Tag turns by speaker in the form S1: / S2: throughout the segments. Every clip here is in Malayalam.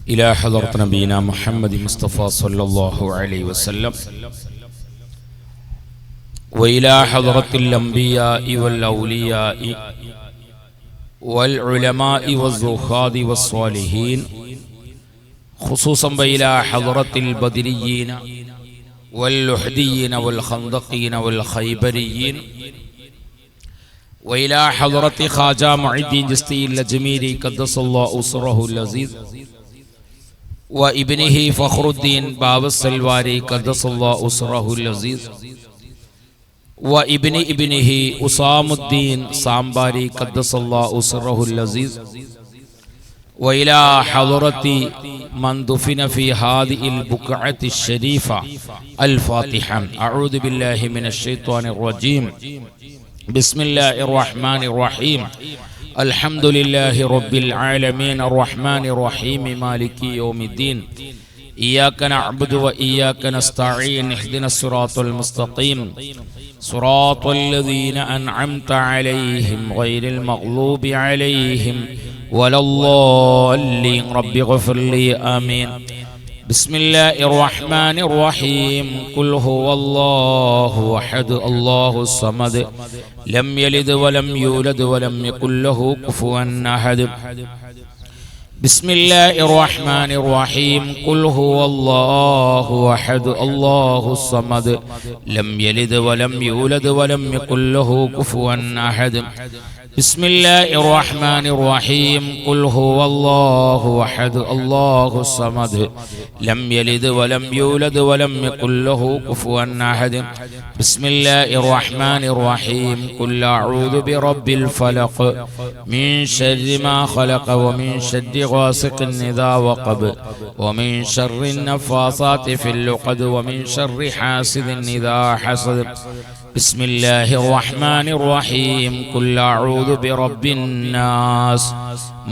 S1: إلى حضرة نبينا محمد مصطفى صلى الله عليه وسلم وإلى حضرة الأنبياء والأولياء والعلماء والزهاد والصالحين خصوصا وإلى حضرة البدريين واللحديين والخندقين والخيبريين وإلى حضرة خواجة معين الدين الجستي الأجميري قدس الله أسره العزيز وابنه فخر الدين باب السلواري قدس الله أسره العزيز وابن ابنه أسام الدين سامباري قدس الله أسره العزيز وإلى حضرة من دفن في هذه البقعة الشريفة الفاتحة. أعوذ بالله من الشيطان الرجيم. بسم الله الرحمن الرحيم. الحمد لله رب العالمين الرحمن الرحيم مالك يوم الدين. إياك نعبد وإياك نستعين. اهدنا الصراط المستقيم صراط الذين أنعمت عليهم غير المغلوب عليهم ولا الضالين. رب اغفر لي آمين. بسم الله الرحمن الرحيم. قل هو الله أحد الله الصمد لم يلد ولم يولد ولم يكن له كفوا أحد. بسم الله الرحمن الرحيم. قل هو الله أحد الله الصمد لم يلد ولم يولد ولم يكن له كفوا أحد. بسم الله الرحمن الرحيم. قل هو الله أحد الله الصمد لم يلد ولم يولد ولم يكن له كفوا أحد. بسم الله الرحمن الرحيم. قل أعوذ برب الفلق من شر ما خلق ومن شر غاسق إذا وقب ومن شر النفاثات في العقد ومن شر حاسد إذا حسد. بسم الله الرحمن الرحيم. قل أعوذ برب الناس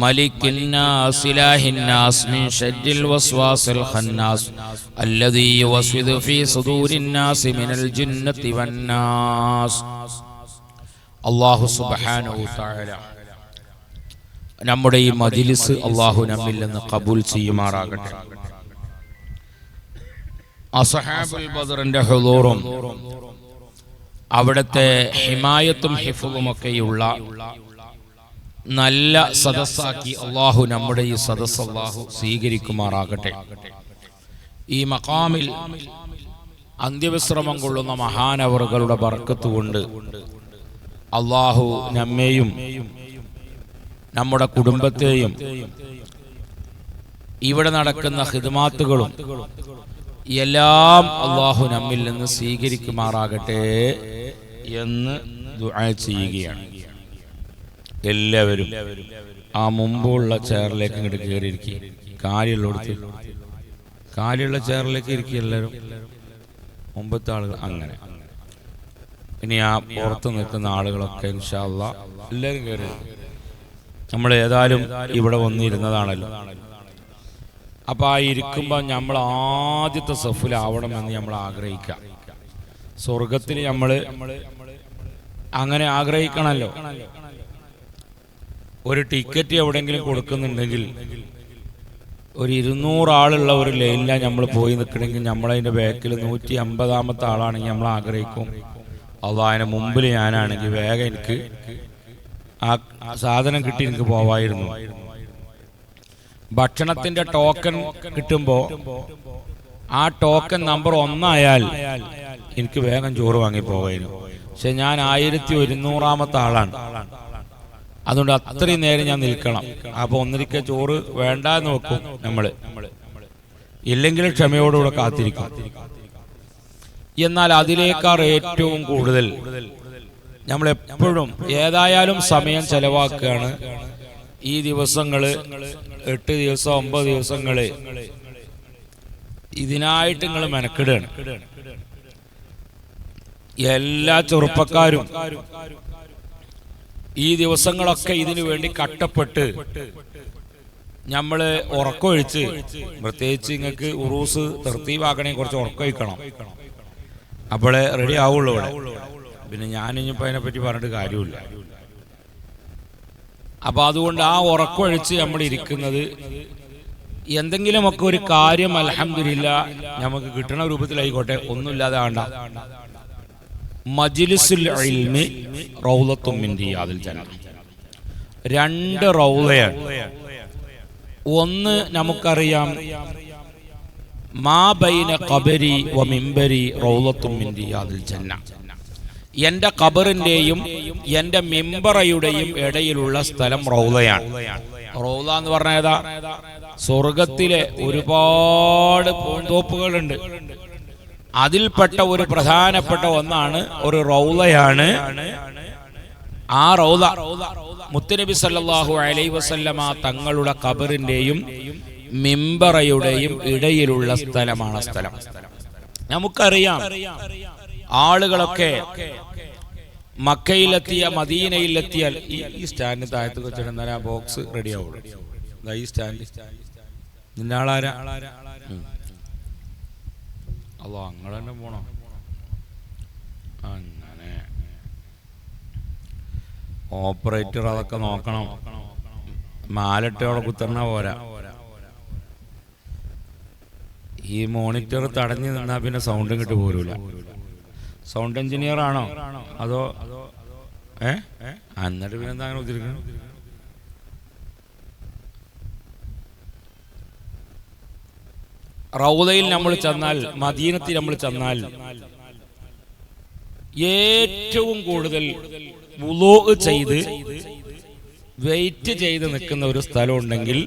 S1: ملك الناس إله الناس من شر الوسواس الخناس الذي يوسوس في صدور الناس من الجنة والناس. الله سبحانه وتعالى നമ്മുടെ ഈ മജ്‌ലിസ് അല്ലാഹു നമ്മിൽ നിന്ന് ഖബൂൽ ചെയ്യുമാറാകട്ടെ. അസ്ഹാബുൽ ബദറിന്റെ ഹുളൂറും അവിടുത്തെ ഹിമായത്തും ഹിഫ്ളും ഒക്കെയുള്ള നല്ല സദസ്സാക്കി അല്ലാഹു നമ്മുടെ ഈ സദസ്സ് അല്ലാഹു സ്വീകരിക്കുമാറാകട്ടെ. ഈ മഖാമിൽ അന്ത്യവിശ്രമം കൊള്ളുന്ന മഹാനവറുകളുടെ ബർക്കത്ത് കൊണ്ട് അല്ലാഹു നമ്മെയും നമ്മുടെ കുടുംബത്തെയും ഇവിടെ നടക്കുന്ന ഖിദ്മാത്തുകളും എല്ലാം അല്ലാഹു നമ്മിൽ നിന്ന് സ്വീകരിക്കുമാറാകട്ടെ എന്ന് ദുആ ചെയ്യുകയാണ്. എല്ലാവരും ആ മുമ്പുള്ള ചെയറിലേക്ക് ഇങ്ങോട്ട് കയറിയിരിക്കുക. കാലിയുള്ള ചെയറിലേക്ക് ഇരിക്കുക. എല്ലാവരും മുമ്പത്തെ ആളുകൾ അങ്ങനെ. ഇനി ആ പുറത്ത് നിൽക്കുന്ന ആളുകളൊക്കെ ഇൻഷാ അല്ലാഹ് എല്ലാവരും കയറി. നമ്മൾ ഏതായാലും ഇവിടെ വന്നിരുന്നതാണല്ലോ. അപ്പൊ ആ ഇരിക്കുമ്പോൾ നമ്മൾ ആദ്യത്തെ സഫിലാവണമെന്ന് നമ്മൾ ആഗ്രഹിക്കാം. സ്വർഗത്തിൽ നമ്മൾ അങ്ങനെ ആഗ്രഹിക്കണമല്ലോ. ഒരു ടിക്കറ്റ് എവിടെയെങ്കിലും കൊടുക്കുന്നുണ്ടെങ്കിൽ ഒരു 200 ആളുള്ള ഒരു ലൈനിലാണ് നമ്മൾ പോയി നിൽക്കണമെങ്കിൽ നമ്മളതിൻ്റെ ബാക്കിൽ 150ാമത്തെ ആളാണെങ്കിൽ നമ്മൾ ആഗ്രഹിക്കും അതിന് മുമ്പിൽ ഞാനാണെങ്കിൽ വേഗം എനിക്ക് ആ സാധനം കിട്ടി എനിക്ക് പോവായിരുന്നു. ഭക്ഷണത്തിന്റെ ടോക്കൺ കിട്ടുമ്പോൾ ആ ടോക്കൺ നമ്പർ 1 ആയാൽ എനിക്ക് വേഗം ചോറ് വാങ്ങി പോവായിരുന്നു. പക്ഷെ ഞാൻ 1100ാമത്തെ ആളാണ്. അതുകൊണ്ട് അത്രയും നേരം ഞാൻ നിൽക്കണം. അപ്പൊ ഒന്നിരിക്കെ ചോറ് വേണ്ട എന്ന് വെക്കും നമ്മള്. ഇല്ലെങ്കിൽ ക്ഷമയോടുകൂടെ കാത്തിരിക്കും. എന്നാൽ അതിലേക്കാൾ ഏറ്റവും കൂടുതൽ നമ്മൾ എപ്പോഴും ഏതായാലും സമയം ചെലവാക്കുകയാണ്. ഈ ദിവസങ്ങള് 8 ദിവസം 9 ദിവസങ്ങള് ഇതിനായിട്ട് നിങ്ങൾ മെനക്കെടുകയാണ്. എല്ലാ ചെറുപ്പക്കാരും ഈ ദിവസങ്ങളൊക്കെ ഇതിനു വേണ്ടി കഷ്ടപ്പെട്ട് നമ്മള് ഉറക്കമൊഴിച്ച്, പ്രത്യേകിച്ച് നിങ്ങൾക്ക് ഉറൂസ് തർത്തീവാക്കണേ കുറച്ച് ഉറക്കമൊഴിക്കണം, അപ്പോഴേ റെഡി ആവുള്ളൂ ഇവിടെ. പിന്നെ ഞാനിപ്പോൾ അതിനെപ്പറ്റി പറഞ്ഞിട്ട് കാര്യമില്ല. അപ്പൊ അതുകൊണ്ട് ആ ഉറക്കമൊഴിച്ച് നമ്മൾ ഇരിക്കുന്നത് എന്തെങ്കിലുമൊക്കെ ഒരു കാര്യം അൽഹംദുലില്ലാഹ് നമുക്ക് കിട്ടുന്ന രൂപത്തിലായിക്കോട്ടെ, ഒന്നുമില്ലാതെ വേണ്ട. മജ്ലിസുൽ ഇൽമി റൗളത്തും മിൻ റിയാദിൽ ജന്ന. 2 റൗളയാണ്. ഒന്ന് നമുക്കറിയാം, മാ ബൈന ഖബരി വ മിംബരി റൗളത്തും മിൻ റിയാദിൽ ജന്ന. എന്റെ ഖബറിന്റെയും എന്റെ മിംബറയുടെയും ഇടയിലുള്ള സ്ഥലം റൗളയാണ്. റൗള എന്ന് പറഞ്ഞാൽ ഏതാ? സ്വർഗത്തിലെ ഒരുപാട് പൂന്തോപ്പുകളുണ്ട്. അതിൽപ്പെട്ട ഒരു പ്രധാനപ്പെട്ട ഒന്നാണ് ഒരു റൗളയാണ്. ആ റൗള മുത്തുനബി സല്ലല്ലാഹു അലൈഹി വസല്ലമ തങ്ങളുടെ ഖബറിന്റെയും മിംബറയുടെയും ഇടയിലുള്ള സ്ഥലമാണ്. സ്ഥലം നമുക്കറിയാം. ആളുകളൊക്കെ മക്കയിലെത്തിയ മദീനയിലെത്തിയാൽ ഈ സ്റ്റാൻഡ് താഴത്ത് വെച്ചിരുന്നാൽ ആ ബോക്സ് റെഡി ആവുള്ളൂ. ഈ സ്റ്റാൻഡ് നിന്റെ ആളാരാ? അല്ലോ അങ്ങനെ തന്നെ പോണോ? അങ്ങനെ ഓപ്പറേറ്റർ അതൊക്കെ നോക്കണം. മാലട്ടോടെ കുത്തറണ പോരാ. ഈ മോണിറ്റർ തടഞ്ഞു നിന്നാ പിന്നെ സൗണ്ടും കിട്ടു പോരൂല. സൗണ്ട് എഞ്ചിനീയർ ആണോ അതോ എന്നിട്ട് പിന്നെ എന്താ അങ്ങനെ ഉദ്ദേശിക്കണം? റൗളയിൽ നമ്മൾ ചെന്നാൽ, മദീനത്തിൽ നമ്മൾ ചെന്നാൽ ഏറ്റവും കൂടുതൽ വുളൂ ചെയ്ത് വെയിറ്റ് ചെയ്ത് നിൽക്കുന്ന ഒരു സ്ഥലം ഉണ്ടെങ്കിൽ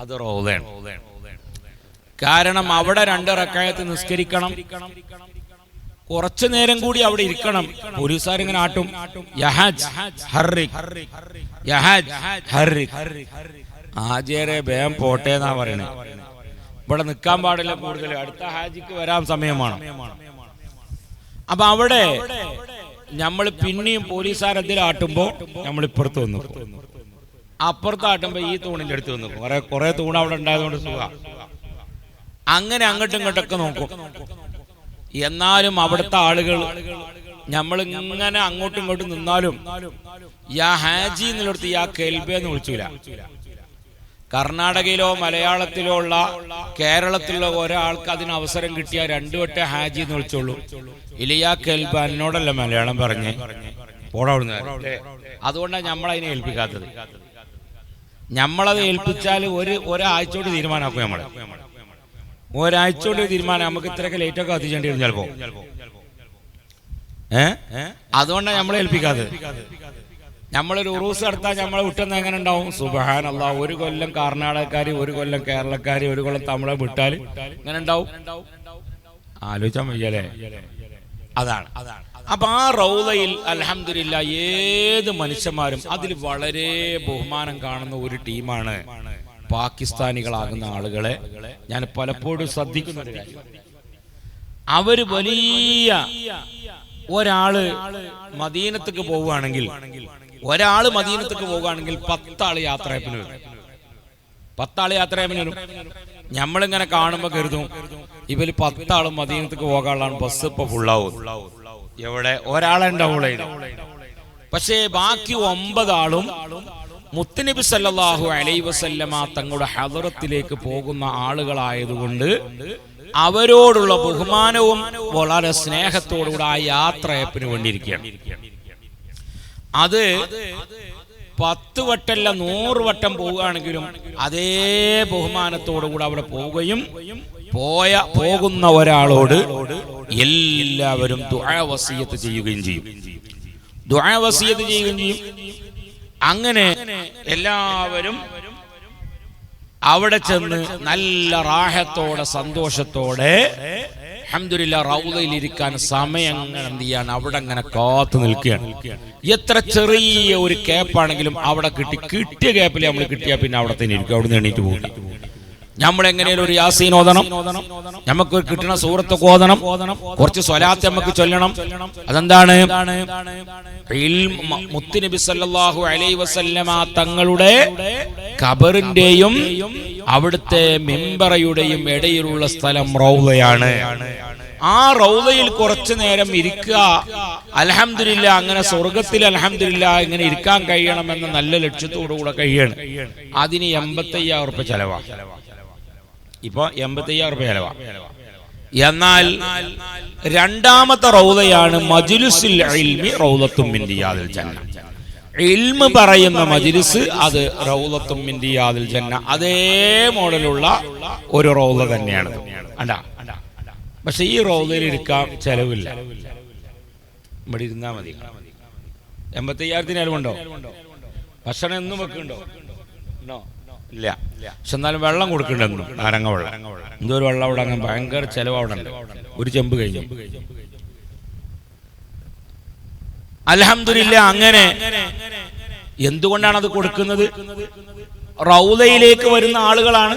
S1: അത് റൗളയാണ്. കാരണം അവിടെ 2 റക്അത്ത് നിസ്കരിക്കണം, കുറച്ചു നേരം കൂടി അവിടെ ഇരിക്കണം. പോലീസുകാരിങ്ങനെ ആട്ടും, ഹാജിയരെ വേഗം പോട്ടെ എന്നാ പറയണേ. ഇവിടെ നിൽക്കാൻ പാടില്ല കൂടുതൽ, അടുത്ത ഹാജിക്ക് വരാൻ സമയമാണ്. അപ്പൊ അവിടെ നമ്മൾ പിന്നെയും പോലീസുകാരെതിരാട്ടുമ്പോ നമ്മൾ ഇപ്പുറത്ത് വന്നു, അപ്പുറത്താട്ടുമ്പോ ഈ തൂണിന്റെ അടുത്ത് വന്നു. കുറെ തൂണ് അവിടെ ഉണ്ടായതുകൊണ്ട് സുഖ. അങ്ങനെ അങ്ങോട്ടും ഇങ്ങോട്ടൊക്കെ നോക്കും. എന്നാലും അവിടുത്തെ ആളുകൾ നമ്മൾ ഇങ്ങനെ അങ്ങോട്ടും ഇങ്ങോട്ടും നിന്നാലും യാ ഹാജി എന്നുള്ളടത്ത് യാ കെൽബ എന്ന് വിളിച്ചൂല. കർണാടകയിലോ മലയാളത്തിലോ ഉള്ള കേരളത്തിലുള്ള ഒരാൾക്ക് അതിന് അവസരം കിട്ടിയ 2 വട്ടം ഹാജി എന്ന് വിളിച്ചോളൂ. ഇലിയാ കെൽബ എന്നോടല്ല മലയാളം പറഞ്ഞ് പോടാവുന്ന. അതുകൊണ്ടാണ് നമ്മളതിനെ ഏൽപ്പിക്കാത്തത്. നമ്മളത് ഏൽപ്പിച്ചാൽ ഒരാഴ്ചയോട് തീരുമാനമാക്കും. ഒരാഴ്ചയോട് തീരുമാനം. നമുക്ക് ഇത്രയൊക്കെ ലേറ്റൊക്കെ എത്തിച്ചേണ്ടി വരും ചിലപ്പോ. അതുകൊണ്ടാണ് നമ്മളെ ഏൽപ്പിക്കാത്തത്. നമ്മളൊരു ഉറൂസ് നടത്താൻ നമ്മളെ വിട്ടെന്ന് എങ്ങനെ ഉണ്ടാവും? സുബ്ഹാനല്ലാഹ്, 1 കൊല്ലം കർണാടകക്കാര്, 1 കൊല്ലം കേരളക്കാര്, 1 കൊല്ലം തമിഴെ വിട്ടാൽ ഇങ്ങനെ ഉണ്ടാവും. ആലോചിച്ചാൽ വയ്യല്ലേ? അതാണ്. അപ്പൊ ആ റൗളയിൽ അൽഹംദുലില്ലാഹ് ഏത് മനുഷ്യന്മാരും അതിൽ വളരെ ബഹുമാനം കാണുന്ന ഒരു ടീമാണ് പാകിസ്ഥാനികളാകുന്ന ആളുകളെ ഞാൻ പലപ്പോഴും ശ്രദ്ധിക്കുന്ന ഒരു കാര്യം. അവര് വലിയ ഒരാള് മദീനത്തേക്ക് പോവുകയാണെങ്കിൽ 10 ആള് യാത്രയപ്പിന് വരും. 10 ആള് യാത്രയപ്പിന് വരും. നമ്മളിങ്ങനെ കാണുമ്പോ കരുതും ഇവര് 10 ആളും മദീനത്തേക്ക് പോകാനുള്ളതാണ്, ബസ് ഇപ്പൊ ഫുള്ളാവും. എവിടെ ഒരാളെ ഉണ്ടാവുള്ളൂ. പക്ഷേ ബാക്കി 9 ആളും മുത്തുനബി സല്ലല്ലാഹു അലൈഹി വസല്ലമ തങ്ങളുടെ ഹദറത്തിലേക്ക് പോകുന്ന ആളുകളായതുകൊണ്ട് അവരോടുള്ള ബഹുമാനവും വളരെ സ്നേഹത്തോടുകൂടെ ആ യാത്രയപ്പിന് വേണ്ടിയിരിക്കുകയാണ്. അത് 10 വട്ടമല്ല 100 വട്ടം പോവുകയാണെങ്കിലും അതേ ബഹുമാനത്തോടുകൂടെ അവിടെ പോവുകയും പോകുന്ന ഒരാളോട് എല്ലാവരും ദുആ വസിയത്ത് ചെയ്യുകയും ചെയ്യും. അങ്ങനെ എല്ലാവരും അവിടെ ചെന്ന് നല്ല റാഹത്തോടെ സന്തോഷത്തോടെ അൽഹംദുലില്ലാഹ് റൗളയിൽ ഇരിക്കാൻ സമയം എന്ത് ചെയ്യാണ്? അവിടെ അങ്ങനെ കാത്തു നിൽക്കുകയാണ്. എത്ര ചെറിയ ഒരു ക്യാപ്പാണെങ്കിലും അവിടെ കിട്ടിയ ക്യാപ്പിൽ നമ്മൾ കിട്ടിയാൽ പിന്നെ അവിടെ തന്നെ ഇരിക്കും. അവിടെ നിന്ന് എണീറ്റ് പോകും. നമ്മൾ എങ്ങനെയും ഒരു യാസീൻ ഓതണം, നമുക്ക് കിട്ടുന്ന സൂറത്ത് ഓതണം, കുറച്ച് സ്വലാത്ത് നമുക്ക് ചൊല്ലണം. അതെന്താണ്? മുത്തുനബി സല്ലല്ലാഹു അലൈഹി വസല്ലമ തങ്ങളുടെ ഖബറിന്റെയും അവിടുത്തെ മിമ്പറയുടെയും ഇടയിലുള്ള സ്ഥലം റൗളയാണ്. ആ റൗദയിൽ കുറച്ചു നേരം ഇരിക്കുക, അൽഹംദുലില്ലാ, അങ്ങനെ സ്വർഗത്തിൽ അൽഹംദുലില്ലാ ഇങ്ങനെ ഇരിക്കാൻ കഴിയണമെന്ന നല്ല ലക്ഷ്യത്തോടുകൂടെ കഴിയണം. അതിന് 85,000 റുപ്യ ചെലവാ. ഇപ്പൊ 85,000 റുപ്യ ചെലവാ. എന്നാൽ രണ്ടാമത്തെ റൗദയാണ് മജ്ലിസുൽ ഇൽമി റൗദത്തും മിൻ റിയാദിൽ ജന്ന. ഇൽമ് പറയുന്ന മജ്ലിസ്, അത് റൗദത്തും മിൻ റിയാദിൽ ജന്ന. അതേ മോഡലുള്ള ഒരു റൗദ തന്നെയാണ്. അണ്ടാ, പക്ഷെ ഈ റൗദയിൽ ഇരിക്കാൻ ചെലവില്ല. ഇവിടെ ഇരുന്നാ മതി. 85,000 ചെലവുണ്ടോ? ഭക്ഷണം എന്നും വെക്കുന്നുണ്ടോ? ഇല്ല. പക്ഷെ എന്നാലും വെള്ളം കൊടുക്കണ്ടെന്നും, നാരങ്ങ വെള്ളം, എന്തോ ഒരു വെള്ളം അവിടെ അങ്ങനെ ഭയങ്കര ചെലവ് അവിടെ ഉണ്ട്. ഒരു ചെമ്പ് കഴിഞ്ഞു. അൽഹംദുലില്ലാ. അങ്ങനെ എന്തുകൊണ്ടാണ് അത് കൊടുക്കുന്നത്? റൗദയിലേക്ക് വരുന്ന ആളുകളാണ്.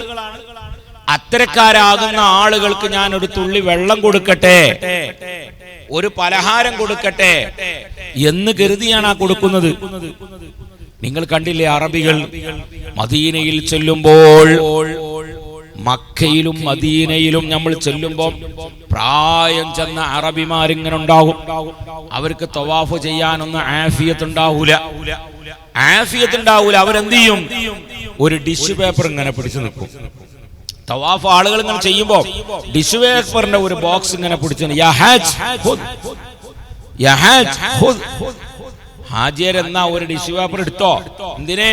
S1: അത്തരക്കാരാകുന്ന ആളുകൾക്ക് ഞാൻ ഒരു തുള്ളി വെള്ളം കൊടുക്കട്ടെ, ഒരു പലഹാരം കൊടുക്കട്ടെ എന്ന് കരുതിയാണ് ആ കൊടുക്കുന്നത്. നിങ്ങൾ കണ്ടില്ലേ, അറബികൾ മദീനയിൽ ചെല്ലുമ്പോൾ, മക്കയിലും മദീനയിലും നമ്മൾ ചെല്ലുമ്പോൾ പ്രായം ചെന്ന അറബിമാരിങ്ങനെ ഉണ്ടാകും. അവർക്ക് തവാഫ് ചെയ്യാനൊന്നും ആഫിയത്ത് ഉണ്ടാവൂല. അവരെന്ത് ചെയ്യും? ഒരു ടിഷ്യൂ പേപ്പർ ഇങ്ങനെ പിടിച്ചു നിൽക്കും. തവാഫ് ആളുകൾ ഇങ്ങനെ ചെയ്യുമ്പോ ടിഷ്യൂ പേപ്പറിന്റെ ഒരു ബോക്സ് ഇങ്ങനെ പിടിച്ചു, ഹാജിയർ എന്നാ ഒരു ടിഷ്യൂ പേപ്പർ എടുത്തോ. എന്തിനെ?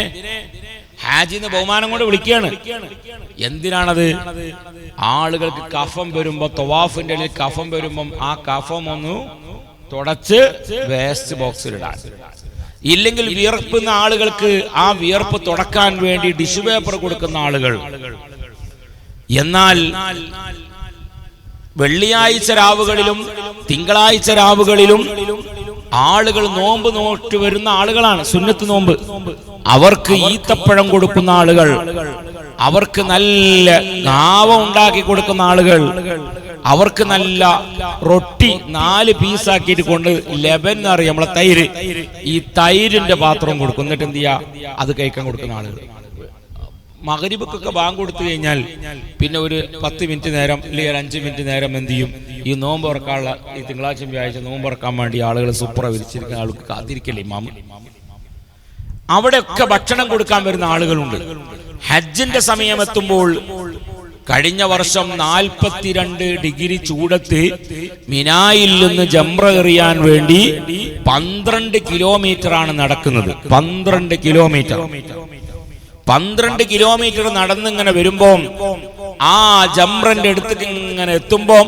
S1: ഹാജിന്ന് ബഹുമാനം കൊണ്ട് വിളിക്കുകയാണ്. എന്തിനാണത്? ആളുകൾക്ക് കഫം വരുമ്പോ, തവാഫിന്റെ ഇടയിൽ കഫം വരുമ്പം ആ കഫം ഒന്ന് തുടച്ച് വേസ്റ്റ് ബോക്സിലിടാൻ. ഇല്ലെങ്കിൽ വിയർപ്പുന്ന ആളുകൾക്ക് ആ വിയർപ്പ് തുടക്കാൻ വേണ്ടി ടിഷ്യൂ പേപ്പർ കൊടുക്കുന്ന ആളുകൾ. എന്നാൽ വെള്ളിയാഴ്ച രാവുകളിലും തിങ്കളാഴ്ച രാവുകളിലും ആളുകൾ നോമ്പ് നോറ്റ് വരുന്ന ആളുകളാണ്, സുന്നത്ത് നോമ്പ്. അവർക്ക് ഈത്തപ്പഴം കൊടുക്കുന്ന ആളുകൾ, അവർക്ക് നല്ല നാവ ഉണ്ടാക്കി കൊടുക്കുന്ന ആളുകൾ, അവർക്ക് നല്ല റൊട്ടി 4 പീസാക്കിയിട്ട് കൊണ്ട് ലെബൻ എന്ന് അറിയാം, നമ്മളെ തൈര്, ഈ തൈരിന്റെ പാത്രം കൊടുക്കും. എന്നിട്ട് എന്ത് ചെയ്യാ? അത് കഴിക്കാൻ കൊടുക്കുന്ന ആളുകൾ. മഗ്രിബിക്കൊക്കെ ബാങ്ക് കൊടുത്തു കഴിഞ്ഞാൽ പിന്നെ ഒരു 10 മിനിറ്റ് നേരം അല്ലെങ്കിൽ 5 മിനിറ്റ് നേരം എന്ത് ചെയ്യും? ഈ നോമ്പ് തുറക്കാനുള്ള, ഈ തിങ്കളാഴ്ച വ്യാഴാഴ്ച നോമ്പ് തുറക്കാൻ വേണ്ടി ആളുകൾ സൂപ്പറ വിരിച്ചിരിക്കുന്ന ആൾക്ക് കാത്തിരിക്കല്ലേ ഇമാമ്. അവിടെയൊക്കെ ഭക്ഷണം കൊടുക്കാൻ വരുന്ന ആളുകളുണ്ട്. ഹജ്ജിന്റെ സമയം എത്തുമ്പോൾ, കഴിഞ്ഞ വർഷം 42 ഡിഗ്രി ചൂടത്ത് മിനായിൽ നിന്ന് ജംറ എറിയാൻ വേണ്ടി 12 കിലോമീറ്ററാണ് നടക്കുന്നത്. 12 കിലോമീറ്റർ നടന്നിങ്ങനെ വരുമ്പോ, ആ ജംറന്റെ അടുത്തേക്ക് ഇങ്ങനെ എത്തുമ്പോ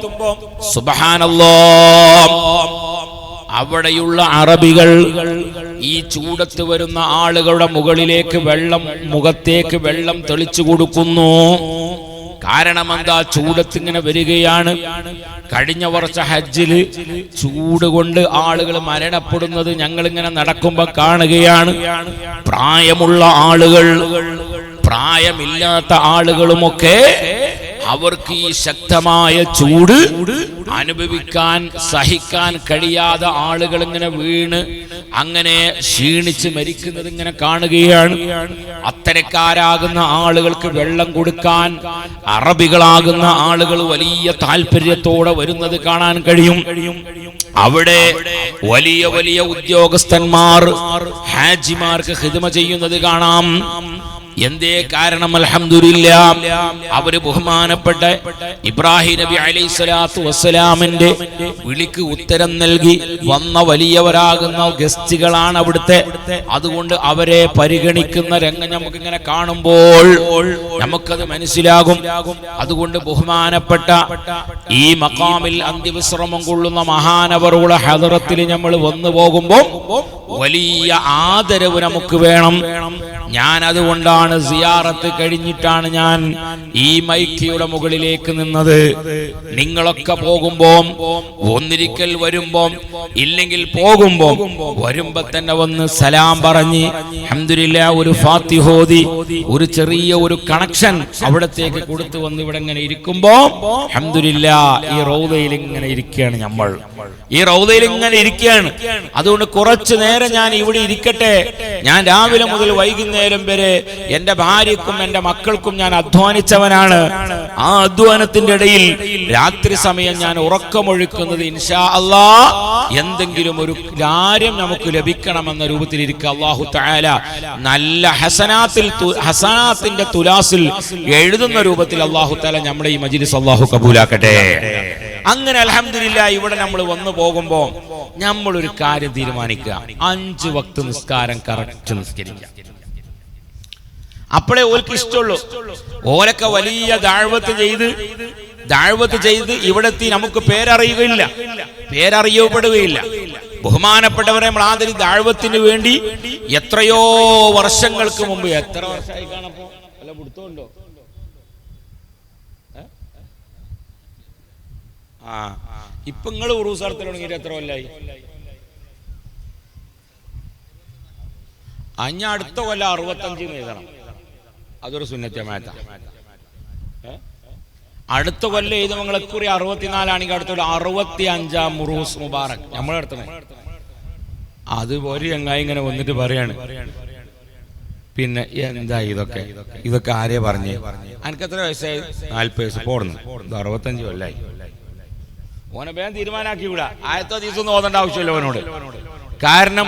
S1: സുബ്ഹാനല്ലാഹ്, അവിടെയുള്ള അറബികൾ ഈ ചൂടത്ത് വരുന്ന ആളുകളുടെ മുകളിലേക്ക് മുഖത്തേക്ക് വെള്ളം തെളിച്ചു കൊടുക്കുന്നു. കാരണം എന്താ? ചൂടത്ത് ഇങ്ങനെ വരികയാണ്. കഴിഞ്ഞ വർഷ ഹജ്ജില് ചൂട് കൊണ്ട് ആളുകൾ മരണപ്പെടുന്നത് ഞങ്ങളിങ്ങനെ നടക്കുമ്പോ കാണുകയാണ്. പ്രായമുള്ള ആളുകൾ, പ്രായമില്ലാത്ത ആളുകളുമൊക്കെ അവർക്ക് ഈ ശക്തമായ ചൂട് അനുഭവിക്കാൻ സഹിക്കാൻ കഴിയാതെ ആളുകൾ ഇങ്ങനെ വീണ് അങ്ങനെ ക്ഷീണിച്ച് മരിക്കുന്നത് ഇങ്ങനെ കാണുകയാണ്. അത്തരക്കാരാകുന്ന ആളുകൾക്ക് വെള്ളം കൊടുക്കാൻ അറബികളാകുന്ന ആളുകൾ വലിയ താല്പര്യത്തോടെ വരുന്നത് കാണാൻ കഴിയും. അവിടെ വലിയ വലിയ ഉദ്യോഗസ്ഥന്മാർ ഹാജിമാർക്ക് ഖിദ്മ ചെയ്യുന്നത് കാണാം. എന്തേ കാരണം? അൽഹംദുലില്ലാ, അവര് ബഹുമാനപ്പെട്ട ഇബ്രാഹിം നബി അലൈഹിസ്സലാത്തു വസ്സലാമിന്റെ വിളിക്ക് ഉത്തരം നൽകി വന്ന വലിയവരാകുന്ന ഗസ്റ്റുകളാണ് അവിടുത്തെ. അതുകൊണ്ട് അവരെ പരിഗണിക്കുന്ന രംഗം നമുക്കിങ്ങനെ കാണുമ്പോൾ നമുക്കത് മനസ്സിലാകും. അതുകൊണ്ട് ബഹുമാനപ്പെട്ട ഈ മഖാമിൽ അന്ത്യവിശ്രമം കൊള്ളുന്ന മഹാനവറുടെ ഹദറത്തിൽ നമ്മൾ വന്നു പോകുമ്പോൾ വലിയ ആദരവ് നമുക്ക് വേണം. ഞാൻ അതുകൊണ്ടാണ് സിയാറത്ത് കഴിഞ്ഞിട്ടാണ് ഞാൻ ഈ മൈക്കിയുടെ മുകളിലേക്ക് നിന്നത്. നിങ്ങളൊക്കെ പോകുമ്പോ, ഒന്നിരിക്കൽ വരുമ്പോ, ഇല്ലെങ്കിൽ പോകുമ്പോ, വരുമ്പോ തന്നെ വന്ന് സലാം പറഞ്ഞ് അൽഹംദുലില്ലാ ഒരു ഫാത്തിഹ ഓതി ഒരു ചെറിയ ഒരു കണക്ഷൻ അവിടത്തേക്ക് കൊടുത്തു വന്ന് ഇവിടെ ഇങ്ങനെ ഇരിക്കുമ്പോ അൽഹംദുലില്ലാ ഈ റൗദയിൽ ഇങ്ങനെ ഇരിക്കുകയാണ്. നമ്മൾ ഈ റൗദയിൽ ഇങ്ങനെ ഇരിക്കുകയാണ്. അതുകൊണ്ട് കുറച്ചു നേരം ഞാൻ ഇവിടെ ഇരിക്കട്ടെ. ഞാൻ രാവിലെ മുതൽ വൈകുന്നേരം വരെ എന്റെ ഭാര്യക്കും എന്റെ മക്കൾക്കും ഞാൻ അധ്വാനിച്ചവനാണ്. ആ അധ്വാനത്തിന്റെ ഇടയിൽ രാത്രി സമയം ഞാൻ ഉറക്കമൊഴുക്കുന്നത് ഇൻഷാ അല്ലാഹ് എന്തെങ്കിലും ഒരു കാര്യം നമുക്ക് ലഭിക്കണമെന്ന രൂപത്തിലിരിക്കുക. അല്ലാഹു തആല നല്ല ഹസനാത്തിന്റെ തുലാസിൽ എഴുതുന്ന രൂപത്തിൽ അല്ലാഹു തആല നമ്മുടെ ഈ മജ്ലിസ് അല്ലാഹു കബൂലാക്കട്ടെ. അങ്ങനെ അൽഹംദുലില്ലാഹ് ഇവിടെ നമ്മൾ വന്നു പോകുമ്പോൾ നമ്മളൊരു കാര്യം തീരുമാനിക്കുക, 5 വക്ത് നിസ്കാരം കറക്റ്റ് നിസ്കരിക്കുക. അപ്പോഴേ ഓർക്ക് ഇഷ്ടമുള്ളൂ. ഓരൊക്കെ വലിയ ദഅവത്ത് ചെയ്ത് ഇവിടെത്തി നമുക്ക് പേരറിയപ്പെടുകയില്ല. ബഹുമാനപ്പെട്ടവരെ നമ്മൾ ആദരി ദഅവത്തിന് വേണ്ടി എത്രയോ വർഷങ്ങൾക്ക് മുമ്പ്, എത്ര വർഷമായി കാണപ്പോ അല്ല പിടുത്തമുണ്ടോ? ഇപ്പൊ നിങ്ങൾ ഉറൂസ് നടത്തണമെങ്കിൽ എത്ര കൊല്ലായി? അടുത്ത കൊല്ലം 65 എഴുതണം. അതൊരു സുന്നത്ത് ജമാഅത്താ. അടുത്ത കൊല്ലം എഴുതുമ്പോൾ ഇക്കുറി 64 ആണെങ്കിൽ അടുത്ത 65 ഉറൂസ് മുബാറക് നമ്മൾ നടത്തണേ. അത് ഒരു ചങ്ങായി ഇങ്ങനെ വന്നിട്ട് പറയാണ്, പിന്നെ എന്താ ഇതൊക്കെ ആരെ പറഞ്ഞേ? എനിക്ക് എത്ര വയസ്സായി? 40 വയസ്സ് പോടുന്നു. 65 കൊല്ലായി. ഓനെ വേഗം തീരുമാനാക്കി വിടാ. ആയത്തോ ദിവസം ഓതേണ്ട ആവശ്യമില്ല ഓനോട്. കാരണം